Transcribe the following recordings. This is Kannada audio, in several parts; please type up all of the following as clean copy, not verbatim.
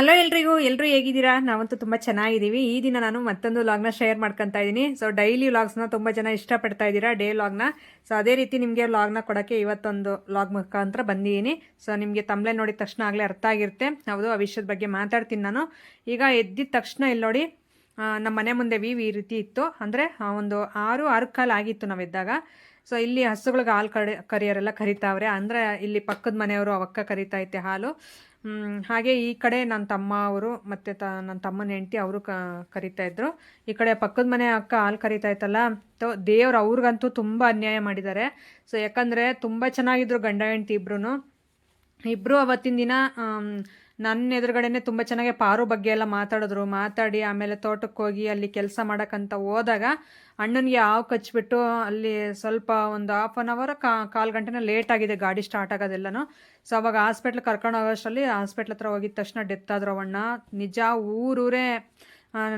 ಹಲೋ ಎಲ್ಲರೂ ಹೇಗಿದ್ದೀರಾ? ನಾವಂತೂ ತುಂಬ ಚೆನ್ನಾಗಿದ್ದೀವಿ. ಈ ದಿನ ನಾನು ಮತ್ತೊಂದು ವ್ಲಾಗ್ನ ಶೇರ್ ಮಾಡ್ಕೊತಾ ಇದ್ದೀನಿ. ಸೊ ಡೈಲಿ ವ್ಲಾಗ್ಸ್ನ ತುಂಬ ಜನ ಇಷ್ಟಪಡ್ತಾ ಇದ್ದೀರಾ, ಡೇ ವ್ಲಾಗ್ನ. ಸೊ ಅದೇ ರೀತಿ ನಿಮಗೆ ವ್ಲಾಗ್ನ ಕೊಡೋಕ್ಕೆ ಇವತ್ತೊಂದು ವ್ಲಾಗ್ ಮುಖಾಂತರ ಬಂದಿದ್ದೀನಿ. ಸೊ ನಿಮಗೆ ತಮ್ಮಲೆ ನೋಡಿದ ತಕ್ಷಣ ಆಗಲೇ ಅರ್ಥ ಆಗಿರುತ್ತೆ. ಹೌದು, ಆ ವಿಷಯದ ಬಗ್ಗೆ ಮಾತಾಡ್ತೀನಿ ನಾನು. ಈಗ ಎದ್ದಿದ ತಕ್ಷಣ ಇಲ್ಲಿ ನೋಡಿ, ನಮ್ಮ ಮನೆ ಮುಂದೆ ಈ ರೀತಿ ಇತ್ತು. ಅಂದರೆ ಒಂದು 6 ಕಾಲು ಆಗಿತ್ತು ನಾವು ಎದ್ದಾಗ. ಸೊ ಇಲ್ಲಿ ಹಸುಗಳಿಗೆ ಹಾಲು ಕರಿಯೋರೆಲ್ಲ ಕರಿತಾವ್ರೆ. ಅಂದರೆ ಇಲ್ಲಿ ಪಕ್ಕದ ಮನೆಯವರು ಅವಕ್ಕ ಕರಿತಾ ಐತೆ ಹಾಲು. ಹಾಗೆ ಈ ಕಡೆ ನನ್ನ ತಮ್ಮ ಅವರು ಮತ್ತು ನನ್ನ ತಮ್ಮನ ಹೆಂಡತಿ ಅವರು ಕರಿತಾ ಇದ್ರು. ಈ ಕಡೆ ಪಕ್ಕದ ಮನೆ ಅಕ್ಕ ಹಾಲು ಕರಿತಾ ಇತ್ತಲ್ಲ, ದೇವ್ರು ಅವ್ರಿಗಂತೂ ತುಂಬ ಅನ್ಯಾಯ ಮಾಡಿದ್ದಾರೆ. ಸೊ ಯಾಕಂದರೆ ತುಂಬ ಚೆನ್ನಾಗಿದ್ರು ಗಂಡ ಹೆಂಡತಿ ಇಬ್ಬರು ಅವತ್ತಿನ ದಿನ ನನ್ನ ಎದುರುಗಡೆನೆ ತುಂಬ ಚೆನ್ನಾಗಿ ಪಾರು ಬಗ್ಗೆ ಎಲ್ಲ ಮಾತಾಡಿ ಆಮೇಲೆ ತೋಟಕ್ಕೆ ಹೋಗಿ ಅಲ್ಲಿ ಕೆಲಸ ಮಾಡೋಕ್ಕಂತ ಹೋದಾಗ ಅಣ್ಣನಿಗೆ ಹಾವು ಕಚ್ಚಿಬಿಟ್ಟು ಅಲ್ಲಿ ಸ್ವಲ್ಪ ಒಂದು ಹಾಫ್ ಆನ್ ಅವರ್ ಕಾಲು ಗಂಟೆನ ಲೇಟ್ ಆಗಿದೆ ಗಾಡಿ ಸ್ಟಾರ್ಟ್ ಆಗೋದೆಲ್ಲನೂ. ಸೊ ಅವಾಗ ಹಾಸ್ಪಿಟ್ಲ್ ಕರ್ಕೊಂಡು ಹೋಗೋಷ್ಟರಲ್ಲಿ ಹಾಸ್ಪಿಟ್ಲ್ ಹತ್ರ ಹೋಗಿದ ತಕ್ಷಣ ಡೆತ್ ಆದ್ರು ಅವಣ್ಣ. ನಿಜ ಊರೂರೇ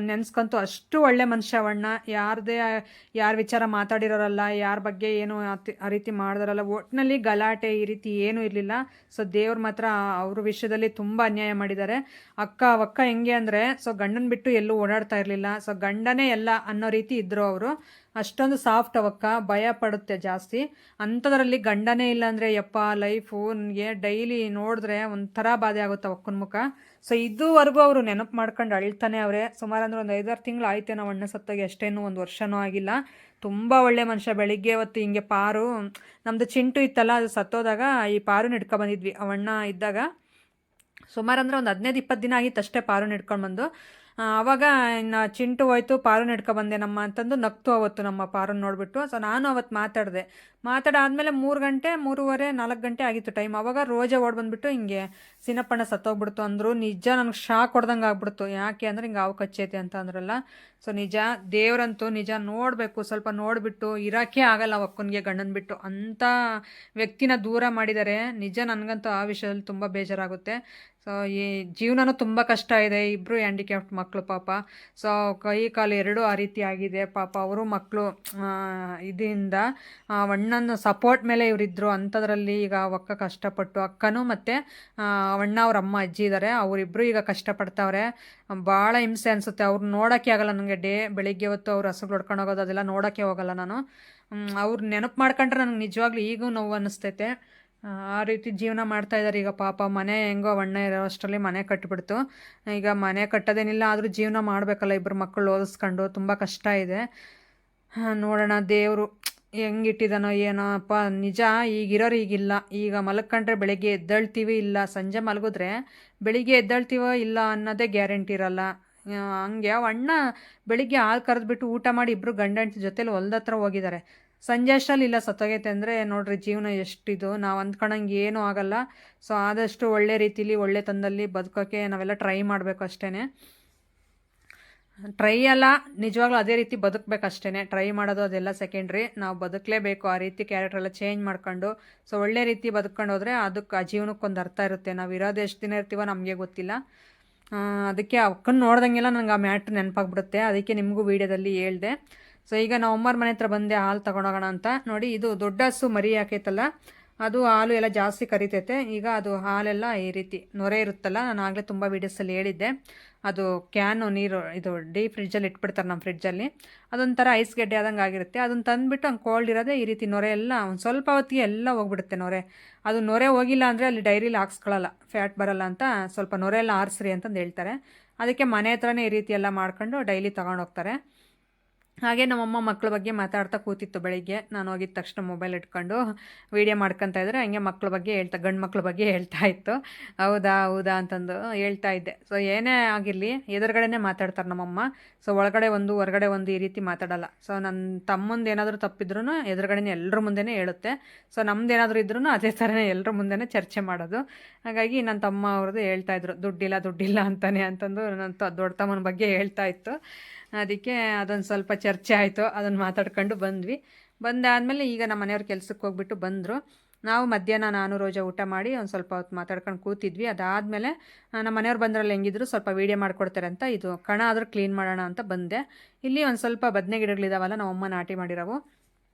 ನೆನೆಸ್ಕೊಂತು. ಅಷ್ಟು ಒಳ್ಳೆ ಮನುಷ್ಯ ಅವಣ್ಣ. ಯಾರ ವಿಚಾರ ಮಾತಾಡಿರೋರಲ್ಲ, ಯಾರ ಬಗ್ಗೆ ಏನು ಆ ರೀತಿ ಮಾಡಿದಾರಲ್ಲ. ಒಟ್ಟಿನಲ್ಲಿ ಗಲಾಟೆ ಈ ರೀತಿ ಏನೂ ಇರಲಿಲ್ಲ. ಸೊ ದೇವ್ರು ಮಾತ್ರ ಅವ್ರ ವಿಷಯದಲ್ಲಿ ತುಂಬ ಅನ್ಯಾಯ ಮಾಡಿದ್ದಾರೆ. ಅವಕ್ಕ ಹೆಂಗೆ ಅಂದರೆ, ಸೊ ಗಂಡನ ಬಿಟ್ಟು ಎಲ್ಲೂ ಓಡಾಡ್ತಾ ಇರಲಿಲ್ಲ. ಸೊ ಗಂಡನೇ ಎಲ್ಲ ಅನ್ನೋ ರೀತಿ ಇದ್ದರು ಅವರು. ಅಷ್ಟೊಂದು ಸಾಫ್ಟ್ ಅವಕ್ಕ, ಭಯ ಪಡುತ್ತೆ ಜಾಸ್ತಿ. ಅಂಥದ್ರಲ್ಲಿ ಗಂಡನೇ ಇಲ್ಲ ಅಂದರೆ ಯಪ್ಪ ಲೈಫು ನನಗೆ ಡೈಲಿ ನೋಡಿದ್ರೆ ಒಂಥರ ಬಾಧೆ ಆಗುತ್ತೆ ಅವಕ್ಕನ ಮುಖ. ಸೊ ಇದುವರೆಗೂ ಅವರು ನೆನಪು ಮಾಡ್ಕೊಂಡು ಅಳ್ತಾನೆ ಅವರೇ. ಸುಮಾರು ಅಂದ್ರೆ ಒಂದು 5-6 ತಿಂಗಳು ಆಯ್ತೆ ನಾವು ಅಣ್ಣ ಸತ್ತಾಗಿ. ಅಷ್ಟೇನು 1 ವರ್ಷನೂ ಆಗಿಲ್ಲ. ತುಂಬ ಒಳ್ಳೆ ಮನುಷ್ಯ. ಬೆಳಿಗ್ಗೆ ಹೊತ್ತು ಹಿಂಗೆ ಪಾರು, ನಮ್ಮದು ಚಿಂಟು ಇತ್ತಲ್ಲ, ಅದು ಸತ್ತೋದಾಗ ಈ ಪಾರು ಹಿಡ್ಕೊಂಡು ಬಂದಿದ್ವಿ ಅವಣ್ಣ ಇದ್ದಾಗ. ಸುಮಾರು ಅಂದರೆ ಒಂದು 15-20 ದಿನ ಆಗಿತ್ತು ಅಷ್ಟೇ ಪಾರು ಹಿಡ್ಕೊಂಡು ಬಂದು. ಆವಾಗ ಇನ್ನು ಚಿಂಟು ಹೋಯ್ತು, ಪಾರು ಹಿಡ್ಕೊಬಂದೆ ನಮ್ಮ ಅಂತಂದು ನಕ್ತು ಅವತ್ತು ನಮ್ಮ ಪಾರನ್ನು ನೋಡಿಬಿಟ್ಟು. ಸೊ ನಾನು ಅವತ್ತು ಮಾತಾಡಾದ್ಮೇಲೆ 3 ಗಂಟೆ 3:30 4 ಗಂಟೆ ಆಗಿತ್ತು ಟೈಮ್. ಅವಾಗ ರೋಜಾ ಓಡ್ ಬಂದುಬಿಟ್ಟು ಹಿಂಗೆ ಸಿನಪ್ಪಣ್ಣ ಸತ್ತೋಗ್ಬಿಡ್ತು ಅಂದರು. ನಿಜ ನನಗೆ ಶಾಕ್ ಹೊಡ್ದಂಗೆ ಆಗ್ಬಿಡ್ತು. ಯಾಕೆ ಅಂದರೆ ಹಿಂಗೆ ಹಾವು ಕಚ್ಚೈತೆ ಅಂತ ಅಂದ್ರಲ್ಲ. ಸೊ ನಿಜ ದೇವ್ರಂತೂ ನಿಜ ನೋಡಬೇಕು, ಸ್ವಲ್ಪ ನೋಡಿಬಿಟ್ಟು ಇರೋಕ್ಕೆ ಆಗಲ್ಲ ಒಕ್ಕನಿಗೆ ಗಂಡನ ಬಿಟ್ಟು. ಅಂಥ ವ್ಯಕ್ತಿನ ದೂರ ಮಾಡಿದ್ದಾರೆ. ನಿಜ ನನಗಂತೂ ಆ ವಿಷಯದಲ್ಲಿ ತುಂಬ ಬೇಜಾರಾಗುತ್ತೆ. ಸೊ ಈ ಜೀವನನೂ ತುಂಬ ಕಷ್ಟ ಇದೆ. ಇಬ್ಬರು ಹ್ಯಾಂಡಿಕ್ಯಾಪ್ಟ್ ಮಕ್ಕಳು ಪಾಪ. ಸೊ ಕೈ ಕಾಲು ಎರಡೂ ಆ ರೀತಿ ಆಗಿದೆ ಪಾಪ. ಅವರು ಮಕ್ಕಳು ಇದರಿಂದ ಅಣ್ಣನ ಸಪೋರ್ಟ್ ಮೇಲೆ ಇವರಿದ್ದರು. ಅಂಥದ್ರಲ್ಲಿ ಈಗ ಒಕ್ಕ ಕಷ್ಟಪಟ್ಟು, ಅಕ್ಕನೂ ಮತ್ತು ಅಣ್ಣ ಅವ್ರ ಅಮ್ಮ ಅಜ್ಜಿ ಇದ್ದಾರೆ, ಅವರಿಬ್ಬರು ಈಗ ಕಷ್ಟಪಡ್ತಾವ್ರೆ. ಭಾಳ ಹಿಂಸೆ ಅನಿಸುತ್ತೆ. ಅವ್ರು ನೋಡೋಕ್ಕೆ ಆಗಲ್ಲ ನನಗೆ. ಬೆಳಿಗ್ಗೆ ಹೊತ್ತು ಅವ್ರು ಹಸುಗಳು ಹೊಡ್ಕೊಂಡು ಹೋಗೋದು ಅದೆಲ್ಲ ನೋಡೋಕ್ಕೆ ಹೋಗಲ್ಲ ನಾನು. ಅವ್ರು ನೆನಪು ಮಾಡ್ಕೊಂಡ್ರೆ ನನಗೆ ನಿಜವಾಗ್ಲೂ ಈಗೂ ನೋವು ಅನ್ನಿಸ್ತೈತೆ. ಆ ರೀತಿ ಜೀವನ ಮಾಡ್ತಾ ಇದ್ದಾರೆ ಈಗ ಪಾಪ. ಮನೆ ಹೆಂಗೋ ಅಣ್ಣ ಇರೋ ಅಷ್ಟರಲ್ಲಿ ಮನೆ ಕಟ್ಟಿಬಿಡ್ತು. ಈಗ ಮನೆ ಕಟ್ಟೋದೇನಿಲ್ಲ, ಆದರೂ ಜೀವನ ಮಾಡಬೇಕಲ್ಲ, ಇಬ್ಬರು ಮಕ್ಕಳು ಓದಿಸ್ಕೊಂಡು. ತುಂಬ ಕಷ್ಟ ಇದೆ. ನೋಡೋಣ ದೇವರು ಹೆಂಗಿಟ್ಟಿದ್ದಾನೋ ಏನೋ ಅಪ್ಪ. ನಿಜ ಈಗಿರೋರು ಈಗಿಲ್ಲ. ಈಗ ಮಲಗ್ಕೊಂಡ್ರೆ ಬೆಳಗ್ಗೆ ಎದ್ದೇಳ್ತೀವಿ, ಇಲ್ಲ ಸಂಜೆ ಮಲಗಿದ್ರೆ ಬೆಳಿಗ್ಗೆ ಎದ್ದೇಳ್ತೀವೋ ಇಲ್ಲ ಅನ್ನೋದೇ ಗ್ಯಾರಂಟಿ ಇರಲ್ಲ. ಹಂಗೆ ಅಣ್ಣ ಬೆಳಿಗ್ಗೆ ಹಾಲು ಕರೆದ್ಬಿಟ್ಟು ಊಟ ಮಾಡಿ ಇಬ್ಬರು ಗಂಡ ಹೆಂಡತಿ ಜೊತೆಲಿ ಹೊಲ್ದ ಹತ್ರ ಹೋಗಿದ್ದಾರೆ. ಸಂಜೆ ಅಷ್ಟರಲ್ಲಿ ಇಲ್ಲ ಸತ್ತೋಗೈತೆ ಅಂದರೆ ನೋಡ್ರಿ ಜೀವನ ಎಷ್ಟಿದು. ನಾವು ಅಂದ್ಕೊಂಡಂಗೆ ಏನೂ ಆಗಲ್ಲ. ಸೊ ಆದಷ್ಟು ಒಳ್ಳೆ ರೀತಿಲಿ ಒಳ್ಳೆ ತಂದಲ್ಲಿ ಬದುಕೋಕ್ಕೆ ನಾವೆಲ್ಲ ಟ್ರೈ ಮಾಡಬೇಕು ಅಷ್ಟೇ. ಟ್ರೈ ಅಲ್ಲ, ನಿಜವಾಗ್ಲೂ ಅದೇ ರೀತಿ ಬದುಕಬೇಕಷ್ಟೇ. ಟ್ರೈ ಮಾಡೋದು ಅದೆಲ್ಲ ಸೆಕೆಂಡ್ರಿ. ನಾವು ಬದುಕಲೇಬೇಕು ಆ ರೀತಿ ಕ್ಯಾರೆಕ್ಟ್ರೆಲ್ಲ ಚೇಂಜ್ ಮಾಡ್ಕೊಂಡು. ಸೊ ಒಳ್ಳೆ ರೀತಿ ಬದುಕೊಂಡು ಹೋದರೆ ಅದಕ್ಕೆ ಆ ಜೀವನಕ್ಕೊಂದು ಅರ್ಥ ಇರುತ್ತೆ. ನಾವು ಇರೋದು ಎಷ್ಟು ದಿನ ಇರ್ತೀವೋ ನಮಗೆ ಗೊತ್ತಿಲ್ಲ. ಅದಕ್ಕೆ ಅಕ್ಕನ ನೋಡ್ದಂಗೆಲ್ಲ ನನಗೆ ಆ ಮ್ಯಾಟ್ರ್ ನೆನಪಾಗ್ಬಿಡುತ್ತೆ. ಅದಕ್ಕೆ ನಿಮಗೂ ವೀಡಿಯೋದಲ್ಲಿ ಹೇಳ್ದೆ. ಸೊ ಈಗ ನಾವು ಅಮ್ಮರ ಮನೆ ಹತ್ರ ಬಂದೆ ಹಾಲು ತೊಗೊಂಡೋಗೋಣ ಅಂತ. ನೋಡಿ ಇದು ದೊಡ್ಡ ಹಸು ಮರಿ ಹಾಕೈತಲ್ಲ, ಅದು ಹಾಲು ಎಲ್ಲ ಜಾಸ್ತಿ ಕರಿತೈತೆ. ಈಗ ಅದು ಹಾಲೆಲ್ಲ ಈ ರೀತಿ ನೊರೆ ಇರುತ್ತಲ್ಲ, ನಾನು ಆಗಲೇ ತುಂಬ ವೀಡಿಯೋಸಲ್ಲಿ ಹೇಳಿದ್ದೆ. ಅದು ಕ್ಯಾನು ನೀರು ಇದು ಫ್ರಿಡ್ಜಲ್ಲಿ ಇಟ್ಬಿಡ್ತಾರೆ ನಮ್ಮ ಫ್ರಿಡ್ಜಲ್ಲಿ. ಅದೊಂಥರ ಐಸ್ ಗೆಡ್ಡೆ ಆದಂಗೆ ಆಗಿರುತ್ತೆ. ಅದನ್ನು ತಂದುಬಿಟ್ಟು ಹಂಗೆ ಕೋಲ್ಡ್ ಇರೋದೇ ಈ ರೀತಿ ನೊರೆ ಎಲ್ಲ ಒಂದು ಸ್ವಲ್ಪ ಹೊತ್ತಿಗೆ ಎಲ್ಲ ಹೋಗ್ಬಿಡುತ್ತೆ ನೊರೆ. ಅದು ನೊರೆ ಹೋಗಿಲ್ಲ ಅಂದರೆ ಅಲ್ಲಿ ಡೈರಿಲಿ ಹಾಕ್ಸ್ಕೊಳ್ಳಲ್ಲ, ಫ್ಯಾಟ್ ಬರಲ್ಲ ಅಂತ. ಸ್ವಲ್ಪ ನೊರೆ ಎಲ್ಲ ಆರಿಸ್ರಿ ಅಂತಂದು ಹೇಳ್ತಾರೆ. ಅದಕ್ಕೆ ಮನೆ ಹತ್ರನೇ ಈ ರೀತಿ ಎಲ್ಲ ಮಾಡ್ಕೊಂಡು ಡೈಲಿ ತೊಗೊಂಡೋಗ್ತಾರೆ. ಹಾಗೆ ನಮ್ಮಮ್ಮ ಮಕ್ಕಳ ಬಗ್ಗೆ ಮಾತಾಡ್ತಾ ಕೂತಿತ್ತು ಬೆಳಿಗ್ಗೆ. ನಾನು ಹೋಗಿದ ತಕ್ಷಣ ಮೊಬೈಲ್ ಇಟ್ಕೊಂಡು ವೀಡಿಯೋ ಮಾಡ್ಕೊತಾ ಇದ್ದರೆ ಹಂಗೆ ಮಕ್ಕಳ ಬಗ್ಗೆ ಗಂಡು ಮಕ್ಳ ಬಗ್ಗೆ ಹೇಳ್ತಾ ಇತ್ತು. ಹೌದಾ ಅಂತಂದು ಹೇಳ್ತಾ ಇದ್ದೆ. ಸೊ ಏನೇ ಆಗಿರಲಿ ಎದುರುಗಡೆನೇ ಮಾತಾಡ್ತಾರೆ ನಮ್ಮಮ್ಮ. ಸೊ ಒಳಗಡೆ ಒಂದು ಹೊರಗಡೆ ಒಂದು ಈ ರೀತಿ ಮಾತಾಡಲ್ಲ. ಸೊ ನನ್ನ ತಮ್ಮಂದು ಏನಾದರೂ ತಪ್ಪಿದ್ರೂ ಎದುರುಗಡೆನೇ ಎಲ್ಲರ ಮುಂದೆನೇ ಹೇಳುತ್ತೆ. ಸೊ ನಮ್ದು ಏನಾದರೂ ಇದ್ರೂ ಅದೇ ಥರನೇ ಎಲ್ಲರ ಮುಂದೆನೇ ಚರ್ಚೆ ಮಾಡೋದು. ಹಾಗಾಗಿ ನನ್ನ ತಮ್ಮ ಅವ್ರದ್ದು ಹೇಳ್ತಾಯಿದ್ರು ದುಡ್ಡಿಲ್ಲ ಅಂತಾನೆ ಅಂತಂದು ನನ್ನ ದೊಡ್ಡ ತಮ್ಮನ ಬಗ್ಗೆ ಹೇಳ್ತಾ ಇತ್ತು. ಅದಕ್ಕೆ ಅದೊಂದು ಸ್ವಲ್ಪ ಚರ್ಚೆ ಆಯಿತು. ಅದನ್ನು ಮಾತಾಡ್ಕೊಂಡು ಬಂದಾದಮೇಲೆ ಈಗ ನಮ್ಮ ಮನೆಯವ್ರು ಕೆಲ್ಸಕ್ಕೆ ಹೋಗ್ಬಿಟ್ಟು ಬಂದರು. ನಾವು ಮಧ್ಯಾಹ್ನ ನಾನು ರೋಜಾ ಊಟ ಮಾಡಿ ಒಂದು ಸ್ವಲ್ಪ ಹೊತ್ತು ಮಾತಾಡ್ಕೊಂಡು ಕೂತಿದ್ವಿ. ಅದಾದಮೇಲೆ ನಮ್ಮ ಮನೆಯವ್ರು ಬಂದ್ರಲ್ಲಿ ಹೆಂಗಿದ್ರು ಸ್ವಲ್ಪ ವೀಡಿಯೋ ಮಾಡ್ಕೊಡ್ತಾರೆ ಅಂತ ಇದು ಕಣ ಆದರೂ ಕ್ಲೀನ್ ಮಾಡೋಣ ಅಂತ ಬಂದೆ. ಇಲ್ಲಿ ಒಂದು ಸ್ವಲ್ಪ ಬದನೆ ಗಿಡಗಳಿದಾವಲ್ಲ ನಮ್ಮಮ್ಮ ನಾಟಿ ಮಾಡಿರೋವು.